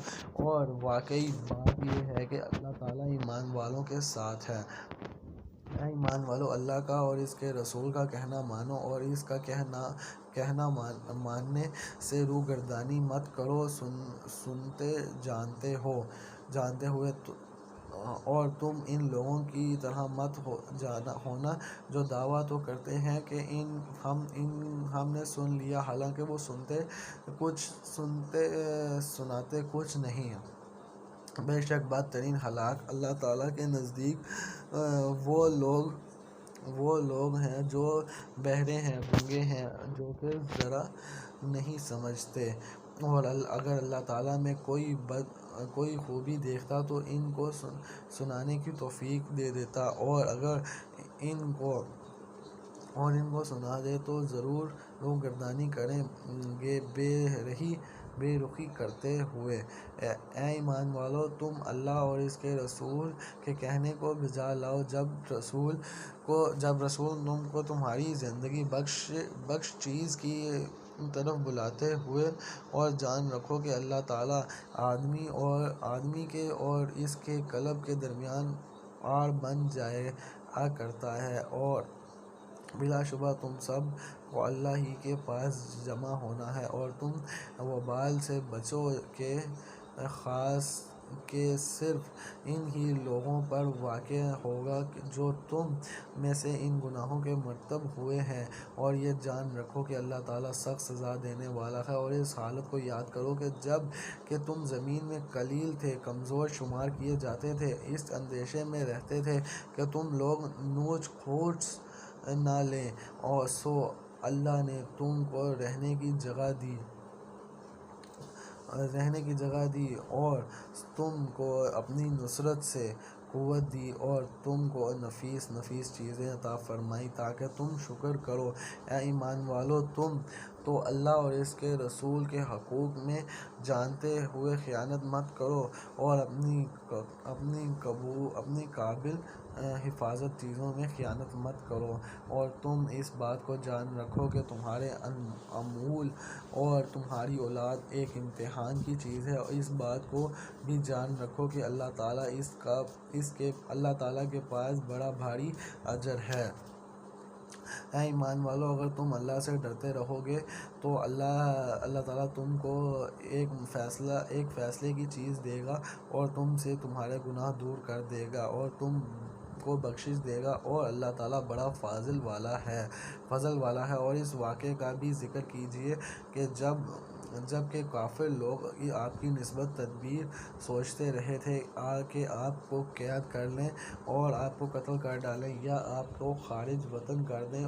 Speaker 4: اور واقعی بات یہ ہے کہ اللہ تعالیٰ ایمان والوں کے ساتھ ہے۔ اے ایمان والو، اللہ کا اور اس کے رسول کا کہنا مانو، اور اس کا کہنا ماننے سے روگردانی مت کرو، سنتے جانتے ہوئے، اور تم ان لوگوں کی طرح مت ہونا جو دعویٰ تو کرتے ہیں کہ ہم نے سن لیا، حالانکہ وہ سناتے کچھ نہیں۔ بے شک بدترین ہلاک اللہ تعالیٰ کے نزدیک وہ لوگ ہیں جو بہرے ہیں، گونگے ہیں، جو کہ ذرا نہیں سمجھتے، اور اگر اللہ تعالیٰ میں کوئی خوبی دیکھتا تو ان کو سنانے کی توفیق دے دیتا، اور اگر ان کو سنا دے تو ضرور روگردانی کریں گے بے رخی کرتے ہوئے۔ اے ایمان والو، تم اللہ اور اس کے رسول کے کہنے کو بجا لاؤ جب رسول تم کو تمہاری زندگی بخش چیز کی طرف بلاتے ہوئے، اور جان رکھو کہ اللہ تعالیٰ آدمی کے اور اس کے قلب کے درمیان آڑ بن جایا کرتا ہے، اور بلا شبہ تم سب کو اللہ ہی کے پاس جمع ہونا ہے، اور تم وبال سے بچو کہ صرف ان ہی لوگوں پر واقع ہوگا جو تم میں سے ان گناہوں کے مرتکب ہوئے ہیں، اور یہ جان رکھو کہ اللہ تعالیٰ سخت سزا دینے والا ہے۔ اور اس حالت کو یاد کرو کہ جب کہ تم زمین میں قلیل تھے، کمزور شمار کیے جاتے تھے، اس اندیشے میں رہتے تھے کہ تم لوگ نوچ کھوٹ نہ لیں، اور سو اللہ نے تم کو رہنے کی جگہ دی اور تم کو اپنی نصرت سے قوت دی اور تم کو نفیس چیزیں عطا فرمائی تاکہ تم شکر کرو۔ اے ایمان والو، تم تو اللہ اور اس کے رسول کے حقوق میں جانتے ہوئے خیانت مت کرو اور اپنی قابل حفاظت چیزوں میں خیانت مت کرو، اور تم اس بات کو جان رکھو کہ تمہارے اموال اور تمہاری اولاد ایک امتحان کی چیز ہے، اور اس بات کو بھی جان رکھو کہ اللہ تعالیٰ کے پاس بڑا بھاری اجر ہے۔ اے ایمان والو، اگر تم اللہ سے ڈرتے رہو گے تو اللہ تعالیٰ تم کو ایک فیصلے کی چیز دے گا اور تم سے تمہارے گناہ دور کر دے گا اور تم کو بخشش دے گا، اور اللہ تعالیٰ بڑا فضل والا ہے۔ اور اس واقعے کا بھی ذکر کیجیے کہ جب کہ کافر لوگ آپ کی نسبت تدبیر سوچتے رہے تھے کہ آپ کو قید کر لیں اور آپ کو قتل کر ڈالیں یا آپ کو خارج وطن کر دیں،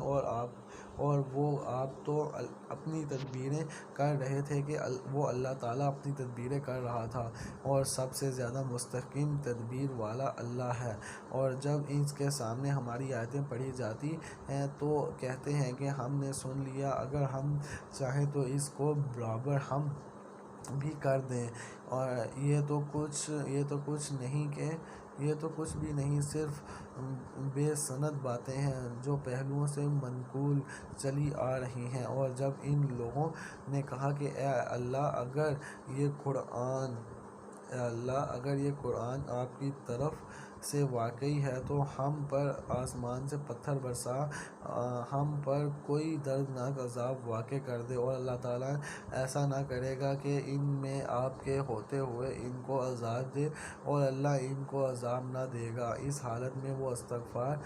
Speaker 4: اور وہ آپ تو اپنی تدبیریں کر رہے تھے کہ وہ اللہ تعالیٰ اپنی تدبیریں کر رہا تھا، اور سب سے زیادہ مستحکم تدبیر والا اللہ ہے۔ اور جب اس کے سامنے ہماری آیتیں پڑھی جاتی ہیں تو کہتے ہیں کہ ہم نے سن لیا، اگر ہم چاہیں تو اس کو برابر ہم بھی کر دیں، اور یہ تو کچھ بھی نہیں، صرف بے سند باتیں ہیں جو پہلوؤں سے منقول چلی آ رہی ہیں۔ اور جب ان لوگوں نے کہا کہ اے اللہ، اگر یہ قرآن آپ کی طرف سے واقعی ہے تو ہم پر آسمان سے پتھر برسا، ہم پر کوئی دردناک عذاب واقع کر دے، اور اللہ تعالیٰ ایسا نہ کرے گا کہ ان میں آپ کے ہوتے ہوئے ان کو عذاب دے، اور اللہ ان کو عذاب نہ دے گا اس حالت میں وہ استغفار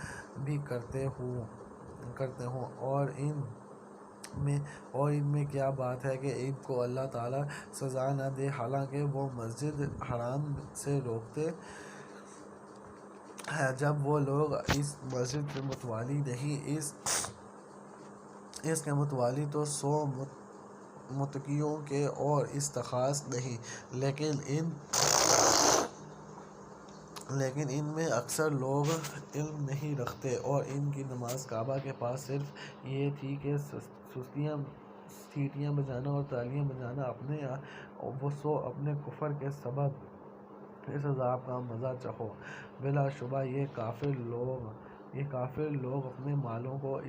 Speaker 4: بھی کرتے ہوں، اور ان میں کیا بات ہے کہ ان کو اللہ تعالیٰ سزا نہ دے، حالانکہ وہ مسجد حرام سے روکتے ہیں جب وہ لوگ اس مسجد کے متوالی نہیں، اس کے متوالی تو 100 متقیوں کے اور استخاص نہیں، لیکن ان میں اکثر لوگ علم نہیں رکھتے، اور ان کی نماز کعبہ کے پاس صرف یہ تھی کہ سیٹیاں بجانا اور تالیاں بجانا، اپنے کفر کے سبب اس عذاب کا مزہ چکھو۔ بلا شبہ یہ کافر لوگ اپنے مالوں کو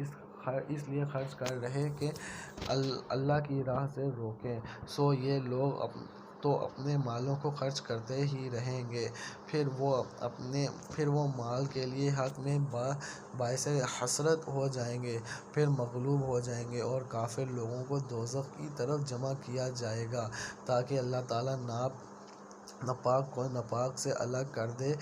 Speaker 4: اس لیے خرچ کر رہے کہ اللہ کی راہ سے روکیں، سو یہ لوگ تو اپنے مالوں کو خرچ کرتے ہی رہیں گے، پھر وہ مال کے لیے حق میں باعث حسرت ہو جائیں گے، پھر مغلوب ہو جائیں گے، اور کافر لوگوں کو دوزخ کی طرف جمع کیا جائے گا تاکہ اللہ تعالیٰ ناپاک کو ناپاک سے الگ کر دے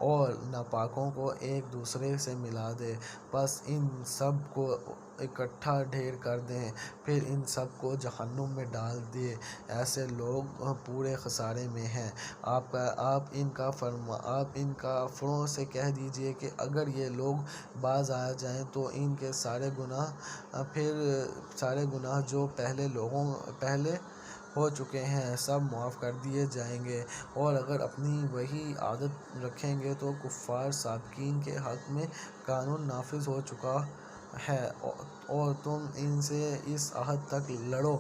Speaker 4: اور ناپاکوں کو ایک دوسرے سے ملا دے، پس ان سب کو اکٹھا ڈھیر کر دیں، پھر ان سب کو جہنم میں ڈال دے۔ ایسے لوگ پورے خسارے میں ہیں۔ آپ ان کافروں سے کہہ دیجئے کہ اگر یہ لوگ باز آ جائیں تو ان کے سارے گناہ جو پہلے ہو چکے ہیں سب معاف کر دیے جائیں گے، اور اگر اپنی وہی عادت رکھیں گے تو کفار سابقین کے حق میں قانون نافذ ہو چکا ہے، اور تم ان سے اس حد تک لڑو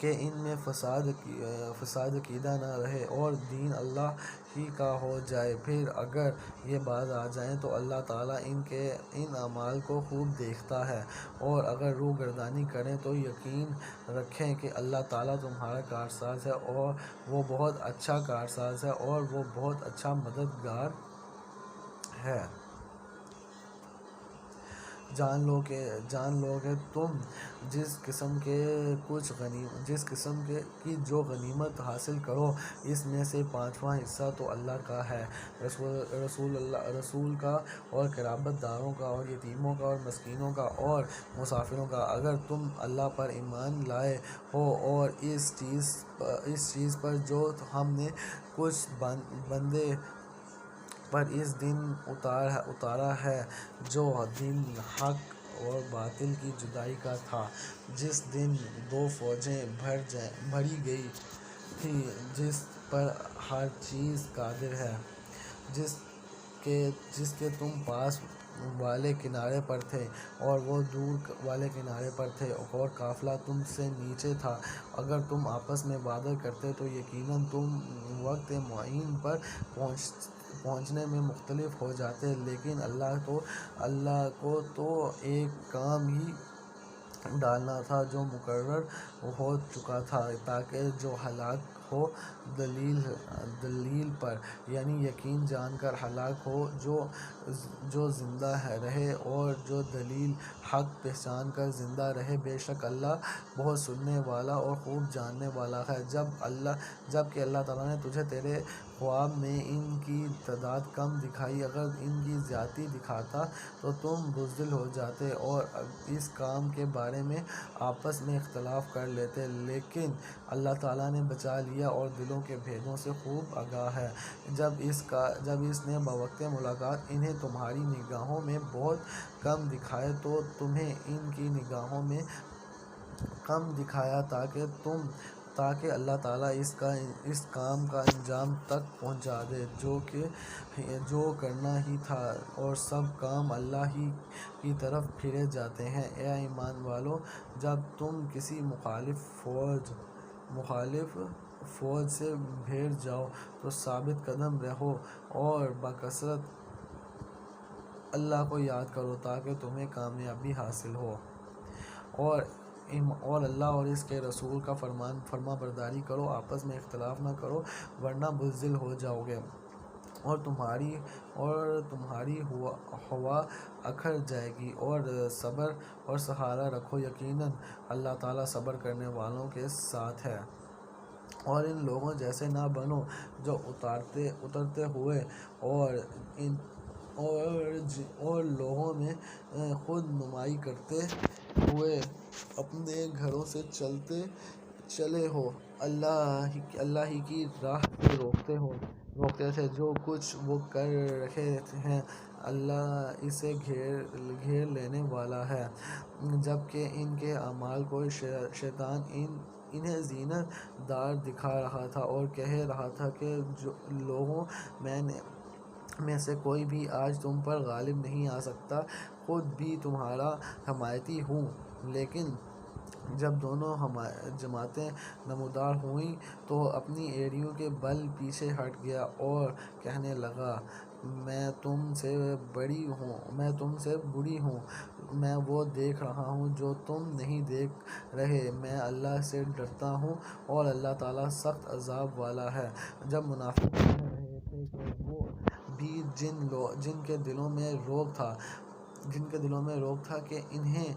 Speaker 4: کہ ان میں فساد عقیدہ نہ رہے اور دین اللہ ہی کا ہو جائے، پھر اگر یہ باز آ جائیں تو اللہ تعالیٰ ان اعمال کو خوب دیکھتا ہے، اور اگر روح گردانی کریں تو یقین رکھیں کہ اللہ تعالیٰ تمہارا کارساز ہے، اور وہ بہت اچھا کارساز ہے، اور وہ بہت اچھا مددگار ہے۔ جان لو کہ تم جس قسم کی جو غنیمت حاصل کرو اس میں سے 5واں حصہ تو اللہ کا ہے، رسول کا اور قرابت داروں کا اور یتیموں کا اور مسکینوں کا اور مسافروں کا، اگر تم اللہ پر ایمان لائے ہو اور اس چیز پر جو ہم نے کچھ بندے پر اس دن اتارا ہے، جو دین حق اور باطل کی جدائی کا تھا، جس دن دو فوجیں بھری گئی تھی، جس پر ہر چیز قادر ہے، جس کے تم پاس والے کنارے پر تھے اور وہ دور والے کنارے پر تھے، اور قافلہ تم سے نیچے تھا۔ اگر تم آپس میں وعدہ کرتے تو یقیناً تم وقت معین پر پہنچنے میں مختلف ہو جاتے، لیکن اللہ کو تو ایک کام ہی ڈالنا تھا جو مقرر ہو چکا تھا، تاکہ جو ہلاک ہو دلیل پر، یعنی یقین جان کر ہلاک ہو، جو زندہ رہے اور جو دلیل حق پہچان کر زندہ رہے۔ بے شک اللہ بہت سننے والا اور خوب جاننے والا ہے۔ جب کہ اللہ تعالیٰ نے تجھے تیرے خواب میں ان کی تعداد کم دکھائی، اگر ان کی زیادتی دکھاتا تو تم بزدل ہو جاتے اور اس کام کے بارے میں آپس میں اختلاف کر لیتے، لیکن اللہ تعالیٰ نے بچا لیا اور دلوں کے بھیدوں سے خوب آگاہ ہے۔ جب اس نے بوقت ملاقات انہیں تمہاری نگاہوں میں بہت کم دکھائے تو تمہیں ان کی نگاہوں میں کم دکھایا، تاکہ اللہ تعالیٰ اس کام کا انجام تک پہنچا دے جو کرنا ہی تھا، اور سب کام اللہ ہی کی طرف پھیرے جاتے ہیں۔ اے ایمان والو، جب تم کسی مخالف فوج سے بھیڑ جاؤ تو ثابت قدم رہو اور بکثرت اللہ کو یاد کرو تاکہ تمہیں کامیابی حاصل ہو، اور اللہ اور اس کے رسول کا فرما برداری کرو، آپس میں اختلاف نہ کرو ورنہ بزدل ہو جاؤ گے اور تمہاری ہوا اکھڑ جائے گی، اور صبر اور سہارا رکھو، یقیناً اللہ تعالیٰ صبر کرنے والوں کے ساتھ ہے۔ اور ان لوگوں جیسے نہ بنو جو اترتے ہوئے اور لوگوں میں خود نمائی کرتے ہوئے اپنے گھروں سے چلے ہو، اللہ ہی کی راہ سے روکتے تھے۔ جو کچھ وہ کر رہے ہیں اللہ اسے گھیر لینے والا ہے، جبکہ ان کے اعمال کو شیطان انہیں زینت دار دکھا رہا تھا اور کہہ رہا تھا کہ لوگوں میں سے کوئی بھی آج تم پر غالب نہیں آ سکتا، خود بھی تمہارا حمایتی ہوں۔ لیکن جب دونوں جماعتیں نمودار ہوئیں تو اپنی ایڑیوں کے بل پیچھے ہٹ گیا اور کہنے لگا، میں تم سے بری ہوں، میں وہ دیکھ رہا ہوں جو تم نہیں دیکھ رہے، میں اللہ سے ڈرتا ہوں اور اللہ تعالیٰ سخت عذاب والا ہے۔ جب منافق کہہ رہے تھے کہ وہ بھی جن کے دلوں میں رعب تھا کہ انہیں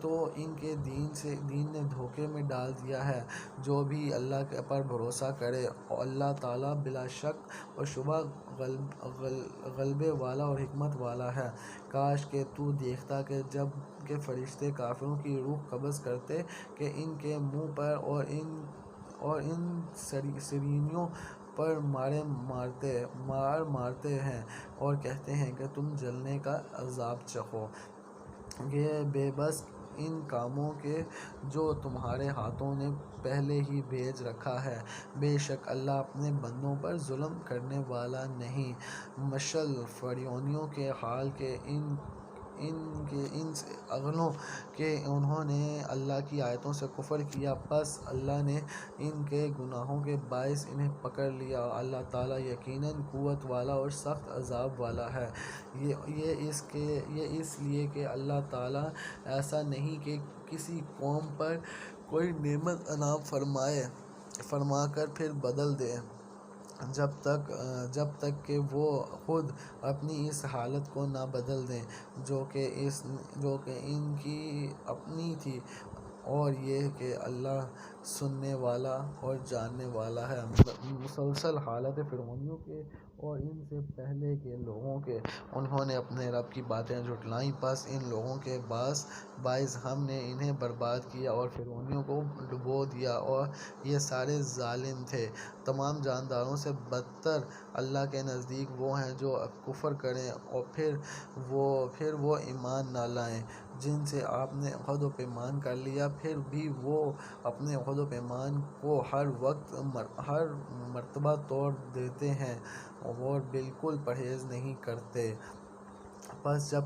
Speaker 4: تو ان کے دین نے دھوکے میں ڈال دیا ہے، جو بھی اللہ پر بھروسہ کرے، اللہ تعالیٰ بلا شک و شبہ غلبے والا اور حکمت والا ہے۔ کاش کہ تو دیکھتا کہ جب کہ فرشتے کافروں کی روح قبض کرتے کہ ان کے منہ پر اور ان سرینیوں پر مارتے ہیں اور کہتے ہیں کہ تم جلنے کا عذاب چکھو، یہ بے بس ان کاموں کے جو تمہارے ہاتھوں نے پہلے ہی بھیج رکھا ہے۔ بے شک اللہ اپنے بندوں پر ظلم کرنے والا نہیں۔ مثل فرعونیوں کے حال کے ان سے اگلوں کہ انہوں نے اللہ کی آیتوں سے کفر کیا، پس اللہ نے ان کے گناہوں کے باعث انہیں پکڑ لیا، اللہ تعالیٰ یقیناً قوت والا اور سخت عذاب والا ہے۔ یہ اس لیے کہ اللہ تعالیٰ ایسا نہیں کہ کسی قوم پر کوئی نعمت عنایت فرما کر پھر بدل دے، جب تک کہ وہ خود اپنی اس حالت کو نہ بدل دیں جو کہ ان کی اپنی تھی، اور یہ کہ اللہ سننے والا اور جاننے والا ہے۔ مسلسل حالت فرعونیوں کے اور ان سے پہلے کے لوگوں کے انہوں نے اپنے رب کی باتیں جھٹلائیں، پس ان لوگوں کے باعث ہم نے انہیں برباد کیا اور فرعونیوں کو ڈبو دیا، اور یہ سارے ظالم تھے۔ تمام جانداروں سے بدتر اللہ کے نزدیک وہ ہیں جو کفر کریں اور پھر وہ ایمان نہ لائیں جن سے آپ نے عہد و پیمان کر لیا، پھر بھی وہ اپنے عہد و پیمان کو ہر مرتبہ توڑ دیتے ہیں اور بالکل پرہیز نہیں کرتے۔ پس جب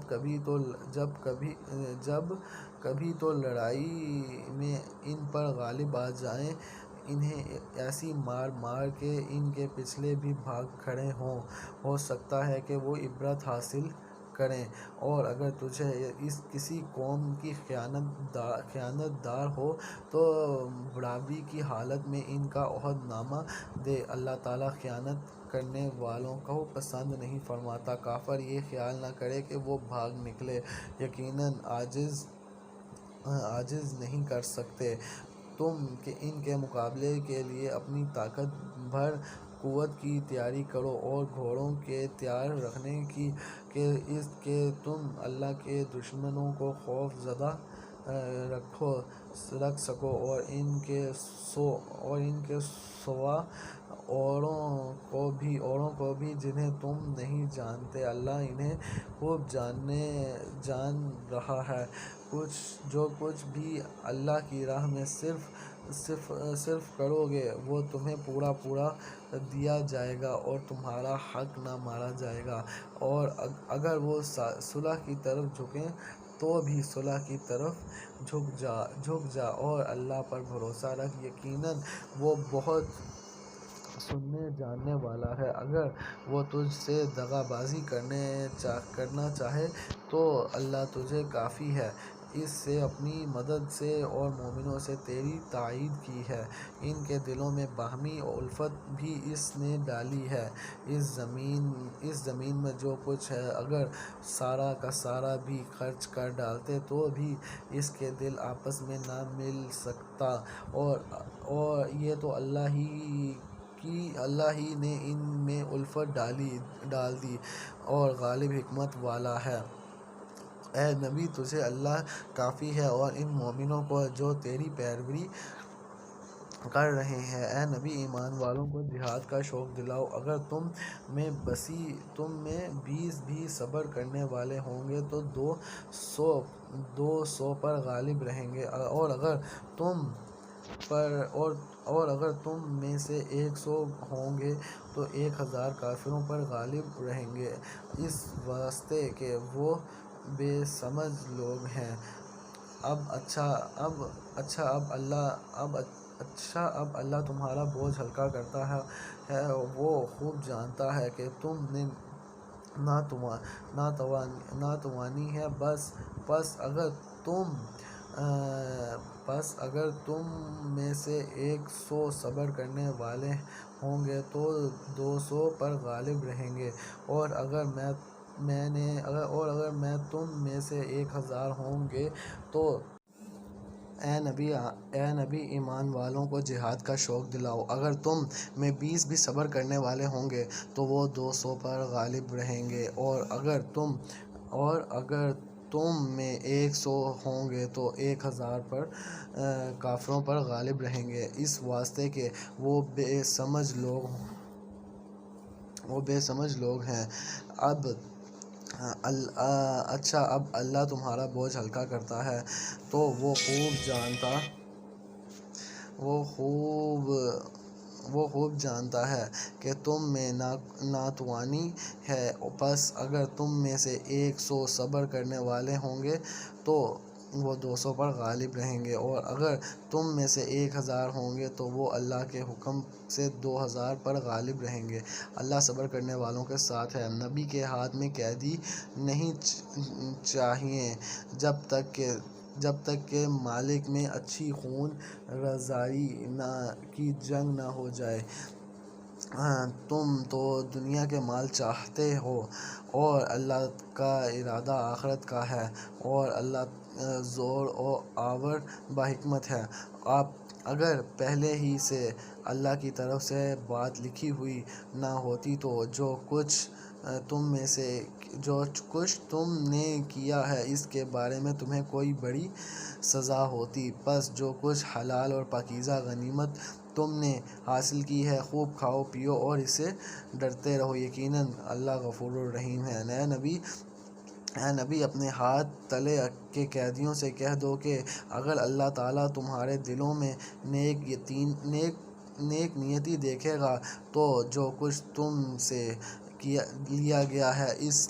Speaker 4: کبھی تو لڑائی میں ان پر غالب آ جائیں، انہیں ایسی مار کے ان کے پچھلے بھی بھاگ کھڑے ہوں، ہو سکتا ہے کہ وہ عبرت حاصل کریں۔ اور اگر تجھے کسی قوم کی خیانت دار ہو تو بڑھاپے کی حالت میں ان کا عہد نامہ دے، اللہ تعالیٰ خیانت کرنے والوں کو پسند نہیں فرماتا۔ کافر یہ خیال نہ کرے کہ وہ بھاگ نکلے، یقیناً عاجز نہیں کر سکتے۔ تم ان کے مقابلے کے لیے اپنی طاقت بھر قوت کی تیاری کرو اور گھوڑوں کے تیار رکھنے کی کہ تم اللہ کے دشمنوں کو خوف زدہ رکھ سکو، اور ان کے سوا اوروں کو بھی جنہیں تم نہیں جانتے۔ اللہ انہیں خوب جان رہا ہے۔ جو کچھ بھی اللہ کی راہ میں صرف کرو گے وہ تمہیں پورا دیا جائے گا اور تمہارا حق نہ مارا جائے گا، اور اگر وہ صلح کی طرف جھکیں تو بھی صلح کی طرف جھک جا اور اللہ پر بھروسہ رکھ، یقیناً وہ بہت سننے جاننے والا ہے۔ اگر وہ تجھ سے دغا بازی کرنا چاہے تو اللہ تجھے کافی ہے، اس سے اپنی مدد سے اور مومنوں سے تیری تائید کی ہے۔ ان کے دلوں میں باہمی الفت بھی اس نے ڈالی ہے۔ اس زمین میں جو کچھ ہے اگر سارا کا سارا بھی خرچ کر ڈالتے تو بھی اس کے دل آپس میں نہ مل سکتا، اور یہ تو اللہ ہی نے ان میں الفت ڈال دی اور غالب حکمت والا ہے۔ اے نبی تجھے اللہ کافی ہے اور ان مومنوں کو جو تیری پیروی کر رہے ہیں۔ اے نبی ایمان والوں کو جہاد کا شوق دلاؤ۔ اگر تم میں 20 بھی صبر کرنے والے ہوں گے تو 200 پر غالب رہیں گے، اور اگر تم میں سے 100 ہوں گے تو 1000 کافروں پر غالب رہیں گے، اس واسطے کہ وہ بے سمجھ لوگ ہیں۔ اب اللہ تمہارا بوجھ ہلکا کرتا ہے، وہ خوب جانتا ہے کہ تم نے ناتوانی ہے، پس اگر تم میں سے 100 صبر کرنے والے ہوں گے تو 200 پر غالب رہیں گے، اور اگر میں تم میں سے 1000 ہوں گے تو اے نبی ایمان والوں کو جہاد کا شوق دلاؤ۔ اگر تم میں 20 بھی صبر کرنے والے ہوں گے تو وہ 200 پر غالب رہیں گے، اور اگر تم میں 100 ہوں گے تو 1000 پر کافروں پر غالب رہیں گے، اس واسطے کہ وہ بے سمجھ لوگ ہیں۔ اب اللہ تمہارا بوجھ ہلکا کرتا ہے تو وہ خوب جانتا ہے کہ تم میں ناتوانی ہے، پس اگر تم میں سے 100 صبر کرنے والے ہوں گے تو وہ 200 پر غالب رہیں گے، اور اگر تم میں سے 1000 ہوں گے تو وہ اللہ کے حکم سے 2000 پر غالب رہیں گے۔ اللہ صبر کرنے والوں کے ساتھ ہے۔ نبی کے ہاتھ میں قیدی نہیں چاہئیں جب تک کہ مالک میں اچھی خون ریزی کی جنگ نہ ہو جائے۔ تم تو دنیا کے مال چاہتے ہو اور اللہ کا ارادہ آخرت کا ہے، اور اللہ زور و آور بحکمت ہے۔ آپ اگر پہلے ہی سے اللہ کی طرف سے بات لکھی ہوئی نہ ہوتی تو جو کچھ تم نے کیا ہے اس کے بارے میں تمہیں کوئی بڑی سزا ہوتی۔ پس جو کچھ حلال اور پاکیزہ غنیمت تم نے حاصل کی ہے خوب کھاؤ پیو اور اس سے ڈرتے رہو، یقیناً اللہ غفور الرحیم ہے۔ اے نبی اپنے ہاتھ تلے کے قیدیوں سے کہہ دو کہ اگر اللہ تعالیٰ تمہارے دلوں میں نیک نیتی دیکھے گا تو جو کچھ تم سے لیا گیا ہے اس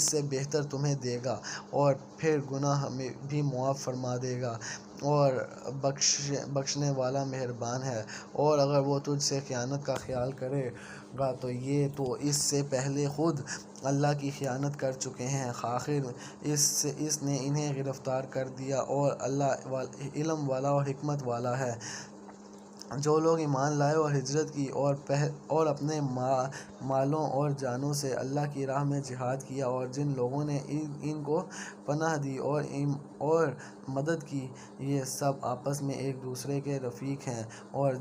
Speaker 4: سے بہتر تمہیں دے گا اور پھر گناہ بھی معاف فرما دے گا اور بخشنے والا مہربان ہے۔ اور اگر وہ تجھ سے خیانت کا خیال کرے گا تو یہ تو اس سے پہلے خود اللہ کی خیانت کر چکے ہیں، آخر اس نے انہیں گرفتار کر دیا اور اللہ علم والا اور حکمت والا ہے۔ جو لوگ ایمان لائے اور ہجرت کی اور اپنے مالوں اور جانوں سے اللہ کی راہ میں جہاد کیا اور جن لوگوں نے ان کو پناہ دی اور مدد کی، یہ سب آپس میں ایک دوسرے کے رفیق ہیں۔ اور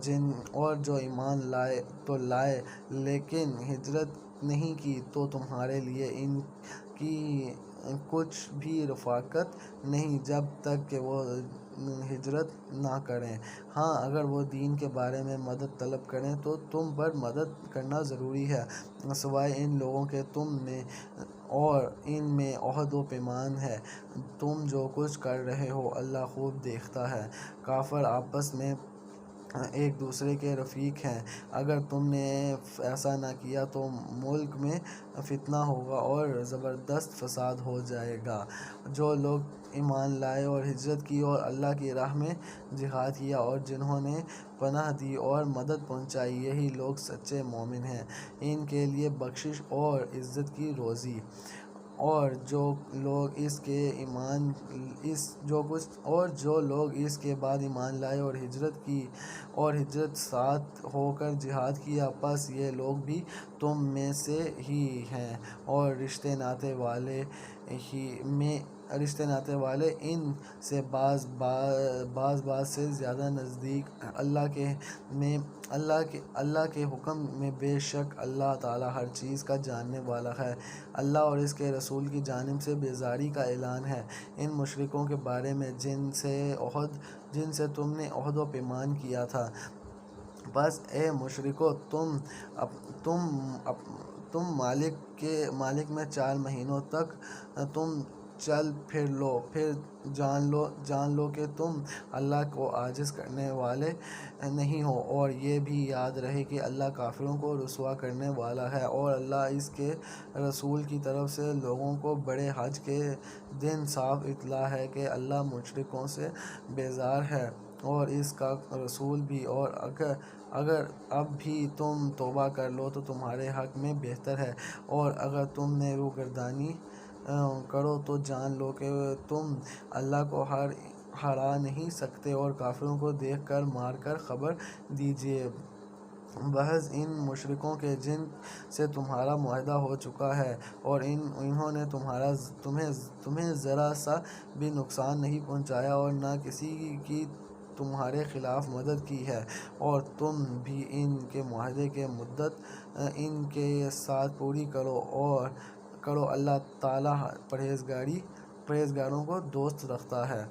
Speaker 4: جو ایمان لائے لیکن ہجرت نہیں کی تو تمہارے لیے ان کی کچھ بھی رفاقت نہیں جب تک کہ وہ ہجرت نہ کریں۔ ہاں اگر وہ دین کے بارے میں مدد طلب کریں تو تم پر مدد کرنا ضروری ہے، سوائے ان لوگوں کے تم میں اور ان میں عہد و پیمان ہے۔ تم جو کچھ کر رہے ہو اللہ خوب دیکھتا ہے۔ کافر آپس میں ایک دوسرے کے رفیق ہیں، اگر تم نے ایسا نہ کیا تو ملک میں فتنہ ہوگا اور زبردست فساد ہو جائے گا۔ جو لوگ ایمان لائے اور ہجرت کی اور اللہ کی راہ میں جہاد کیا اور جنہوں نے پناہ دی اور مدد پہنچائی، یہی لوگ سچے مومن ہیں، ان کے لیے بخشش اور عزت کی روزی۔ اور جو لوگ اس کے بعد ایمان لائے اور ہجرت کی اور ہجرت ساتھ ہو کر جہاد کیا، پس یہ لوگ بھی تم میں سے ہی ہیں اور رشتے ناتے والے ان سے بعض سے زیادہ نزدیک اللہ کے حکم میں۔ بے شک اللہ تعالیٰ ہر چیز کا جاننے والا ہے۔ اللہ اور اس کے رسول کی جانب سے بیزاری کا اعلان ہے ان مشرکوں کے بارے میں جن سے تم نے عہد و پیمان کیا تھا۔ بس اے مشرکو تم مالک میں 4 مہینوں تک تم چل پھر لو، پھر جان لو کہ تم اللہ کو عاجز کرنے والے نہیں ہو، اور یہ بھی یاد رہے کہ اللہ کافروں کو رسوا کرنے والا ہے۔ اور اللہ اس کے رسول کی طرف سے لوگوں کو بڑے حج کے دن صاف اطلاع ہے کہ اللہ مشرکوں سے بیزار ہے اور اس کا رسول بھی، اور اگر اب بھی تم توبہ کر لو تو تمہارے حق میں بہتر ہے، اور اگر تم نے روگردانی کرو تو جان لو کہ تم اللہ کو ہرا نہیں سکتے، اور کافروں کو دیکھ کر مار کر خبر دیجیے۔ محض ان مشرکوں کے جن سے تمہارا معاہدہ ہو چکا ہے اور انہوں نے تمہیں ذرا سا بھی نقصان نہیں پہنچایا اور نہ کسی کی تمہارے خلاف مدد کی ہے، اور تم بھی ان کے معاہدے کی مدت ان کے ساتھ پوری کرو، اللہ تعالیٰ پرہیزگاروں کو دوست رکھتا ہے۔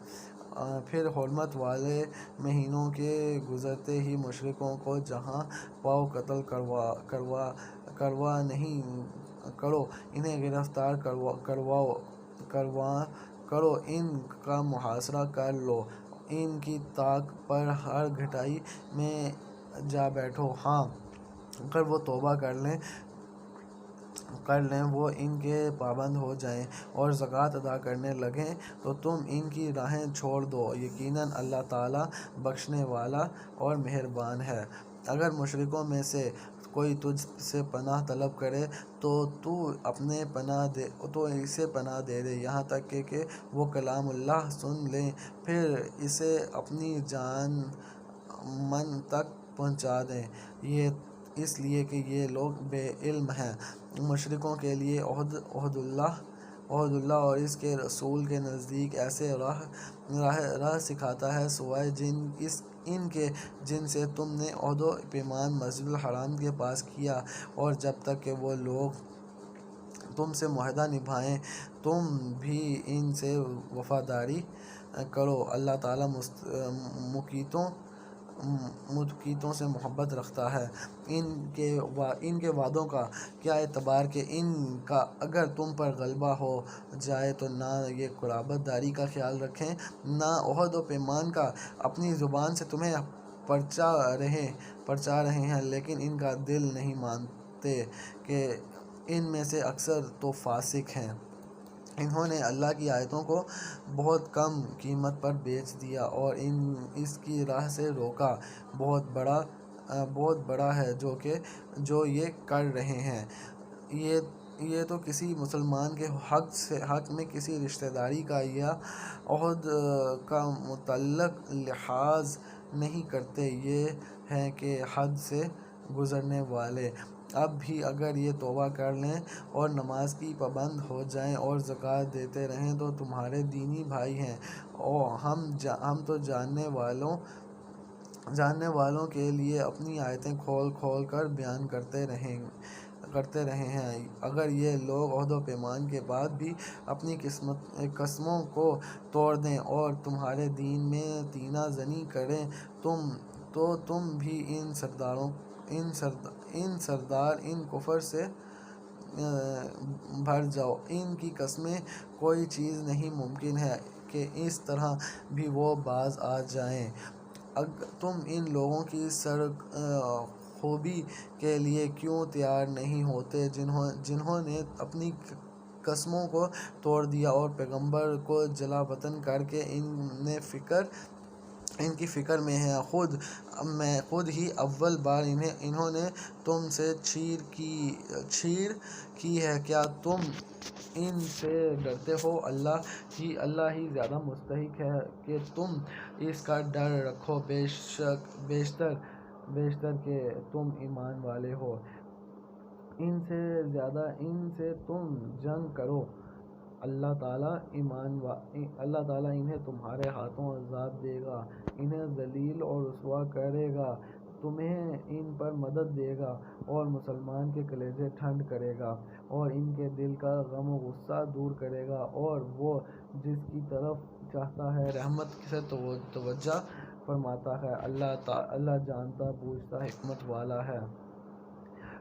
Speaker 4: پھر حرمت والے مہینوں کے گزرتے ہی مشرکوں کو جہاں پاؤ قتل کروا نہیں کرو، انہیں گرفتار کرو، ان کا محاصرہ کر لو، ان کی طاق پر ہر گھٹائی میں جا بیٹھو۔ ہاں اگر وہ توبہ کر لیں وہ ان کے پابند ہو جائیں اور زکوٰۃ ادا کرنے لگیں تو تم ان کی راہیں چھوڑ دو، یقیناً اللہ تعالیٰ بخشنے والا اور مہربان ہے۔ اگر مشرکوں میں سے کوئی تجھ سے پناہ طلب کرے تو اسے پناہ دے دے، یہاں تک کہ وہ کلام اللہ سن لیں، پھر اسے اپنی جان من تک پہنچا دیں، اس لیے کہ یہ لوگ بے علم ہیں۔ مشرکوں کے لیے عہد اللہ عہد اللہ اور اس کے رسول کے نزدیک ایسے راہ سکھاتا ہے سوائے ان کے جن سے تم نے عہد و پیمان مسجد الحرام کے پاس کیا، اور جب تک کہ وہ لوگ تم سے معاہدہ نبھائیں تم بھی ان سے وفاداری کرو۔ اللہ تعالیٰ متقیوں سے محبت رکھتا ہے۔ ان کے وعدوں کا کیا اعتبار کہ ان کا اگر تم پر غلبہ ہو جائے تو نہ یہ قرابت داری کا خیال رکھیں نہ عہد و پیمان کا، اپنی زبان سے تمہیں پرچا رہے ہیں لیکن ان کا دل نہیں مانتے کہ ان میں سے اکثر تو فاسق ہیں۔ انہوں نے اللہ کی آیتوں کو بہت کم قیمت پر بیچ دیا اور اس کی راہ سے روکا۔ بہت بڑا ہے جو یہ کر رہے ہیں۔ یہ تو کسی مسلمان کے حق میں کسی رشتہ داری کا یا عہد کا متعلق لحاظ نہیں کرتے، یہ ہیں کہ حد سے گزرنے والے۔ اب بھی اگر یہ توبہ کر لیں اور نماز کی پابند ہو جائیں اور زکوٰۃ دیتے رہیں تو تمہارے دینی بھائی ہیں، اور ہم تو جاننے والوں کے لیے اپنی آیتیں کھول کھول کر بیان کرتے رہے ہیں۔ اگر یہ لوگ عہد و پیمان کے بعد بھی اپنی قسموں کو توڑ دیں اور تمہارے دین میں طعنہ زنی کریں تو تم بھی ان کفر سے بھر جاؤ۔ ان کی قسمیں کوئی چیز نہیں ممکن ہے کہ اس طرح بھی وہ باز آ جائیں۔ تم ان لوگوں کی سرخوبی کے لیے کیوں تیار نہیں ہوتے جنہوں نے اپنی قسموں کو توڑ دیا اور پیغمبر کو جلا وطن کر کے ان کی فکر میں ہیں۔ خود ہی اول بار انہوں نے تم سے چیر کی ہے، کیا تم ان سے ڈرتے ہو؟ اللہ ہی زیادہ مستحق ہے کہ تم اس کا ڈر رکھو، بیشتر کہ تم ایمان والے ہو۔ ان سے تم جنگ کرو، اللہ تعالیٰ انہیں تمہارے ہاتھوں عذاب دے گا، انہیں ذلیل اور رسوا کرے گا، تمہیں ان پر مدد دے گا اور مسلمان کے کلیجے ٹھنڈ کرے گا اور ان کے دل کا غم و غصہ دور کرے گا، اور وہ جس کی طرف چاہتا ہے رحمت سے توجہ فرماتا ہے۔ اللہ جانتا بوجھتا حکمت والا ہے۔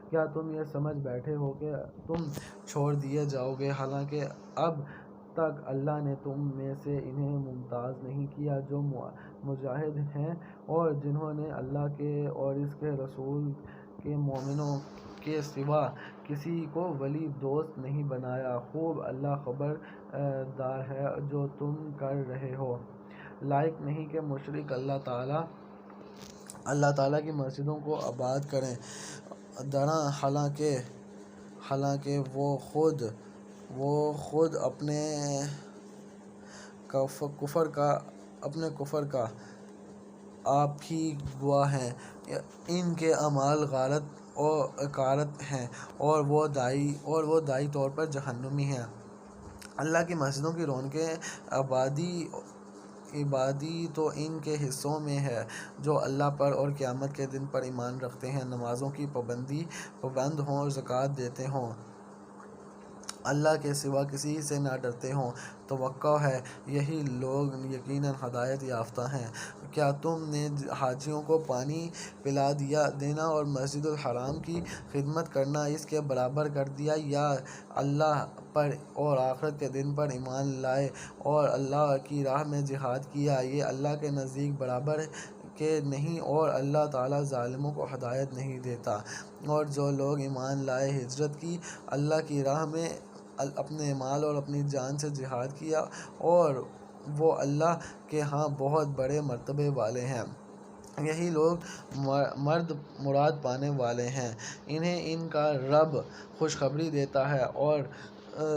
Speaker 4: کیا تم یہ سمجھ بیٹھے ہو کہ تم چھوڑ دیے جاؤ گے، حالانکہ اب تک اللہ نے تم میں سے انہیں ممتاز نہیں کیا جو مجاہد ہیں اور جنہوں نے اللہ کے اور اس کے رسول کے مومنوں کے سوا کسی کو ولی دوست نہیں بنایا۔ خوب اللہ خبردار ہے جو تم کر رہے ہو۔ لائق نہیں کہ مشرک اللہ تعالیٰ کی مسجدوں کو آباد کریں دریں، حالانکہ وہ خود اپنے کفر کا آپ ہی گواہ ہیں۔ ان کے اعمال غارت ہیں اور وہ دائی طور پر جہنمی ہیں۔ اللہ کی مسجدوں کی رونقیں آبادی تو ان کے حصوں میں ہے جو اللہ پر اور قیامت کے دن پر ایمان رکھتے ہیں، نمازوں کی پابند ہوں اور زکوٰۃ دیتے ہوں، اللہ کے سوا کسی سے نہ ڈرتے ہوں۔ توقع ہے یہی لوگ یقیناً ہدایت یافتہ ہیں۔ کیا تم نے حاجیوں کو پانی پلا دینا اور مسجد الحرام کی خدمت کرنا اس کے برابر کر دیا، یا اللہ پر اور آخرت کے دن پر ایمان لائے اور اللہ کی راہ میں جہاد کیا؟ یہ اللہ کے نزدیک برابر کہ نہیں، اور اللہ تعالیٰ ظالموں کو ہدایت نہیں دیتا۔ اور جو لوگ ایمان لائے، ہجرت کی، اللہ کی راہ میں اپنے مال اور اپنی جان سے جہاد کیا، اور وہ اللہ کے ہاں بہت بڑے مرتبے والے ہیں، یہی لوگ مراد پانے والے ہیں۔ انہیں ان کا رب خوشخبری دیتا ہے اور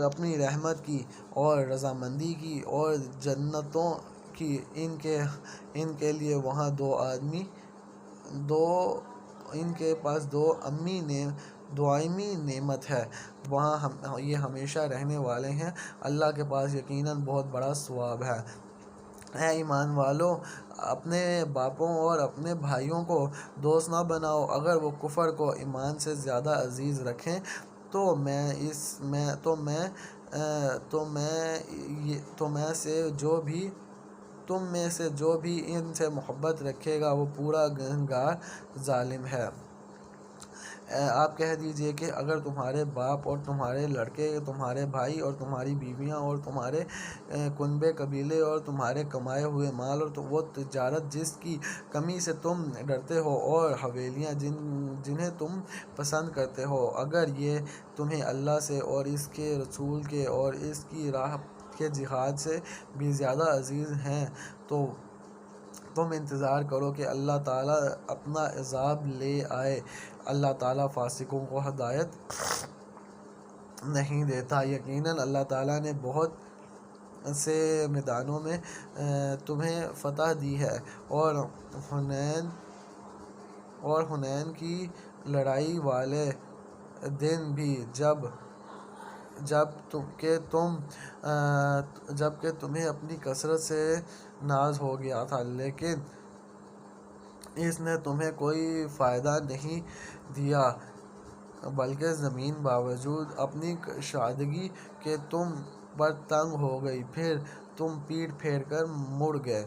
Speaker 4: اپنی رحمت کی اور رضامندی کی اور جنتوں کی۔ ان کے لیے وہاں ان کے پاس دو امی دائمی نعمت ہے، وہاں یہ ہمیشہ رہنے والے ہیں۔ اللہ کے پاس یقیناً بہت بڑا ثواب ہے۔ اے ایمان والو، اپنے باپوں اور اپنے بھائیوں کو دوست نہ بناؤ۔ اگر وہ کفر کو ایمان سے زیادہ عزیز رکھیں تو تم میں سے جو بھی ان سے محبت رکھے گا وہ پورا گنہگار ظالم ہے۔ آپ کہہ دیجئے کہ اگر تمہارے باپ اور تمہارے لڑکے، تمہارے بھائی اور تمہاری بیویاں اور تمہارے کنبے قبیلے اور تمہارے کمائے ہوئے مال اور وہ تجارت جس کی کمی سے تم ڈرتے ہو اور حویلیاں جنہیں تم پسند کرتے ہو، اگر یہ تمہیں اللہ سے اور اس کے رسول کے اور اس کی راہ کے جہاد سے بھی زیادہ عزیز ہیں تو تم انتظار کرو کہ اللہ تعالیٰ اپنا عذاب لے آئے۔ اللہ تعالیٰ فاسقوں کو ہدایت نہیں دیتا۔ یقیناً اللہ تعالیٰ نے بہت سے میدانوں میں تمہیں فتح دی ہے، اور حنین کی لڑائی والے دن بھی جب کہ تمہیں اپنی کثرت سے ناز ہو گیا تھا، لیکن اس نے تمہیں کوئی فائدہ نہیں دیا بلکہ زمین باوجود اپنی کشادگی کے تم پر تنگ ہو گئی، پھر تم پیٹھ پھیر کر مڑ گئے۔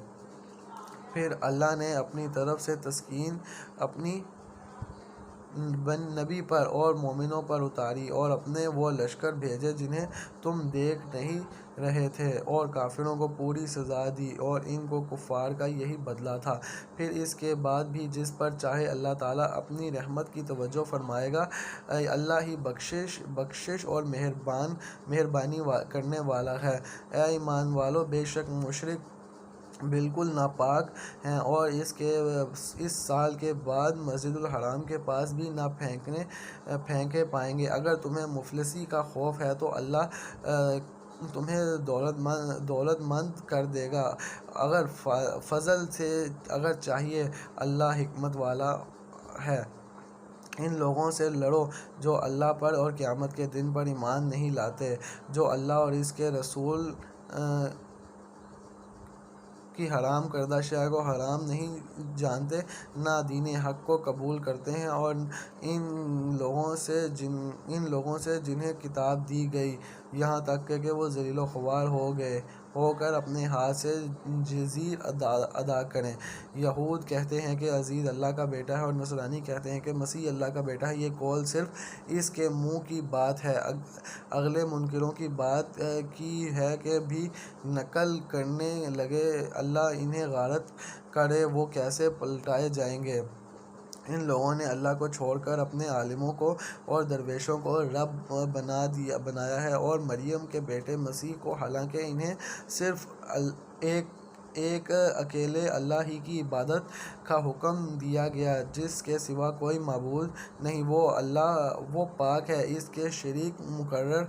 Speaker 4: پھر اللہ نے اپنی طرف سے تسکین اپنی نبی پر اور مومنوں پر اتاری اور اپنے وہ لشکر بھیجے جنہیں تم دیکھ نہیں رہے تھے، اور کافروں کو پوری سزا دی، اور ان کو کفار کا یہی بدلہ تھا۔ پھر اس کے بعد بھی جس پر چاہے اللہ تعالیٰ اپنی رحمت کی توجہ فرمائے گا۔ اللہ ہی بخشش اور مہربانی کرنے والا ہے۔ اے ایمان والو، بے شک مشرک بالکل ناپاک ہیں اور اس سال کے بعد مسجد الحرام کے پاس بھی نہ پھینکے پائیں گے۔ اگر تمہیں مفلسی کا خوف ہے تو اللہ تمہیں دولت مند کر دے گا اگر فضل سے اگر چاہیے۔ اللہ حکمت والا ہے۔ ان لوگوں سے لڑو جو اللہ پر اور قیامت کے دن پر ایمان نہیں لاتے، جو اللہ اور اس کے رسول کی حرام کردہ شے کو حرام نہیں جانتے، نہ دین حق کو قبول کرتے ہیں، اور ان لوگوں سے جنہیں کتاب دی گئی یہاں تک کہ وہ ذلیل و خوار ہو کر اپنے ہاتھ سے جزیہ ادا کریں۔ یہود کہتے ہیں کہ عزیز اللہ کا بیٹا ہے اور نصرانی کہتے ہیں کہ مسیح اللہ کا بیٹا ہے۔ یہ قول صرف اس کے منہ کی بات ہے، اگلے منکروں کی بات کی ہے کہ بھی نقل کرنے لگے اللہ انہیں غارت کرے وہ کیسے پلٹائے جائیں گے۔ ان لوگوں نے اللہ کو چھوڑ کر اپنے عالموں کو اور درویشوں کو رب بنایا ہے، اور مریم کے بیٹے مسیح کو، حالانکہ انہیں صرف ایک اکیلے اللہ ہی کی عبادت کا حکم دیا گیا جس کے سوا کوئی معبود نہیں۔ وہ پاک ہے اس کے شریک مقرر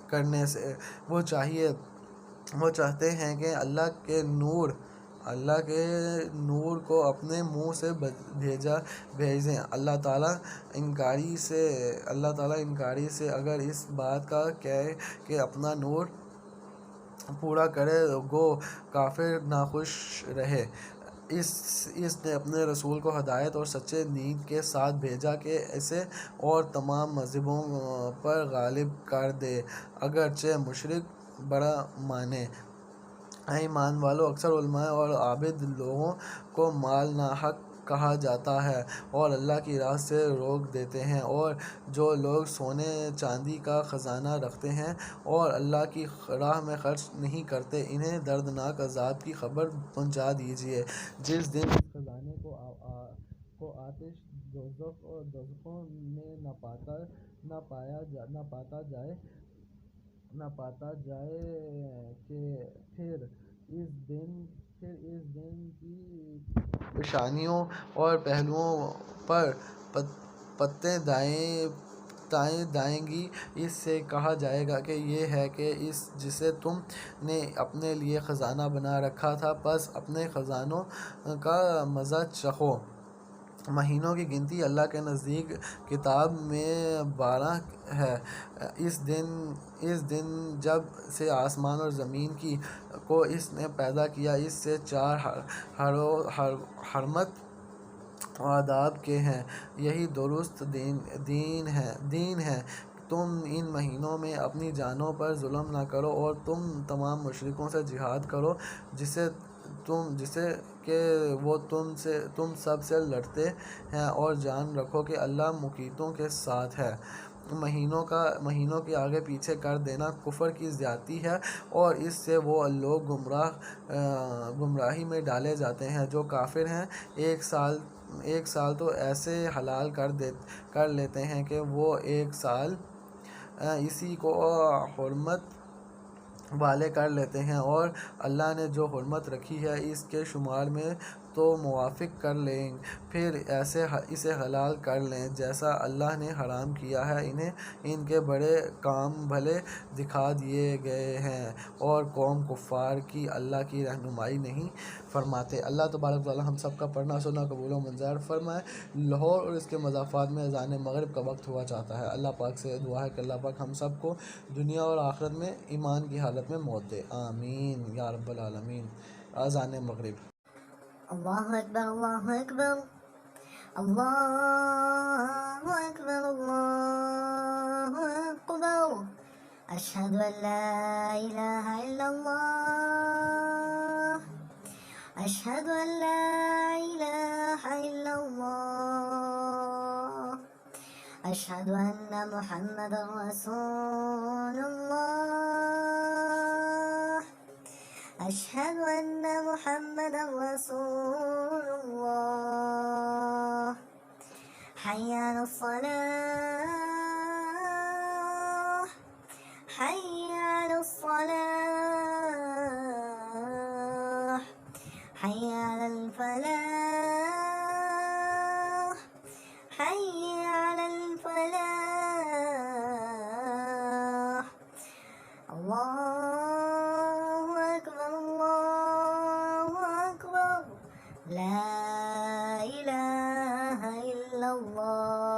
Speaker 4: کرنے سے۔ وہ چاہتے ہیں کہ اللہ کے نور کو اپنے منہ سے بھیج دیں۔ اللہ تعالیٰ انکاری سے اگر اس بات کا کہے کہ اپنا نور پورا کرے گو کافر ناخوش رہے۔ اس نے اپنے رسول کو ہدایت اور سچے دین کے ساتھ بھیجا کہ اسے اور تمام مذہبوں پر غالب کر دے، اگرچہ مشرک برا مانیں۔ اے ایمان والو، اکثر علماء اور عابد لوگوں کو مال ناحق کہا جاتا ہے اور اللہ کی راہ سے روک دیتے ہیں، اور جو لوگ سونے چاندی کا خزانہ رکھتے ہیں اور اللہ کی راہ میں خرچ نہیں کرتے، انہیں دردناک عذاب کی خبر پہنچا دیجیے جس دن اس خزانے کو آتش دوزخ میں نہ پاتا جائے کہ پھر اس دن کی پیشانیوں اور پہلوؤں پر پتیں دائیں گی۔ اس سے کہا جائے گا کہ یہ ہے کہ جسے تم نے اپنے لیے خزانہ بنا رکھا تھا، پس اپنے خزانوں کا مزہ چکھو۔ مہینوں کی گنتی اللہ کے نزدیک کتاب میں 12 ہے۔ اس دن جب سے آسمان اور زمین کو اس نے پیدا کیا، اس سے 4 حرمت و آداب کے ہیں۔ یہی درست دین ہے۔ تم ان مہینوں میں اپنی جانوں پر ظلم نہ کرو اور تم تمام مشرکوں سے جہاد کرو جسے کہ وہ تم سب سے لڑتے ہیں، اور جان رکھو کہ اللہ مقیتوں کے ساتھ ہے۔ مہینوں کے آگے پیچھے کر دینا کفر کی زیادتی ہے، اور اس سے وہ لوگ گمراہی میں ڈالے جاتے ہیں جو کافر ہیں۔ ایک سال تو ایسے حلال کر لیتے ہیں کہ وہ ایک سال اسی کو حرمت والے کر لیتے ہیں، اور اللہ نے جو حرمت رکھی ہے اس کے شمار میں تو موافق کر لیں، پھر اسے حلال کر لیں جیسا اللہ نے حرام کیا ہے۔ انہیں ان کے بڑے کام بھلے دکھا دیے گئے ہیں، اور قوم کفار کی اللہ کی رہنمائی نہیں فرماتے۔ اللہ تبارک و تعالی ہم سب کا پڑھنا سننا قبول و منظور فرمائے۔ لاہور اور اس کے مضافات میں اذان مغرب کا وقت ہوا چاہتا ہے۔ اللہ پاک سے دعا ہے کہ اللہ پاک ہم سب کو دنیا اور آخرت میں ایمان کی حالت میں موت دے، آمین یا رب العالمین۔ اذان مغرب۔
Speaker 5: اللہ اکبر، اللہ اکبر، اللہ اکبر، اللہ اکبر، اشہد ان لا الہ الا اللہ، اشہد ان لا الہ الا اللہ، اشہد ان محمد رسول اللہ، اشہد ان محمد رسول اللہ، حی علی الصلاة، حی علی الصلاة، حی علی الفلاح، حی علی الفلاح، اللہ اکبر، اللہ اکبر، لا الہ الا اللہ۔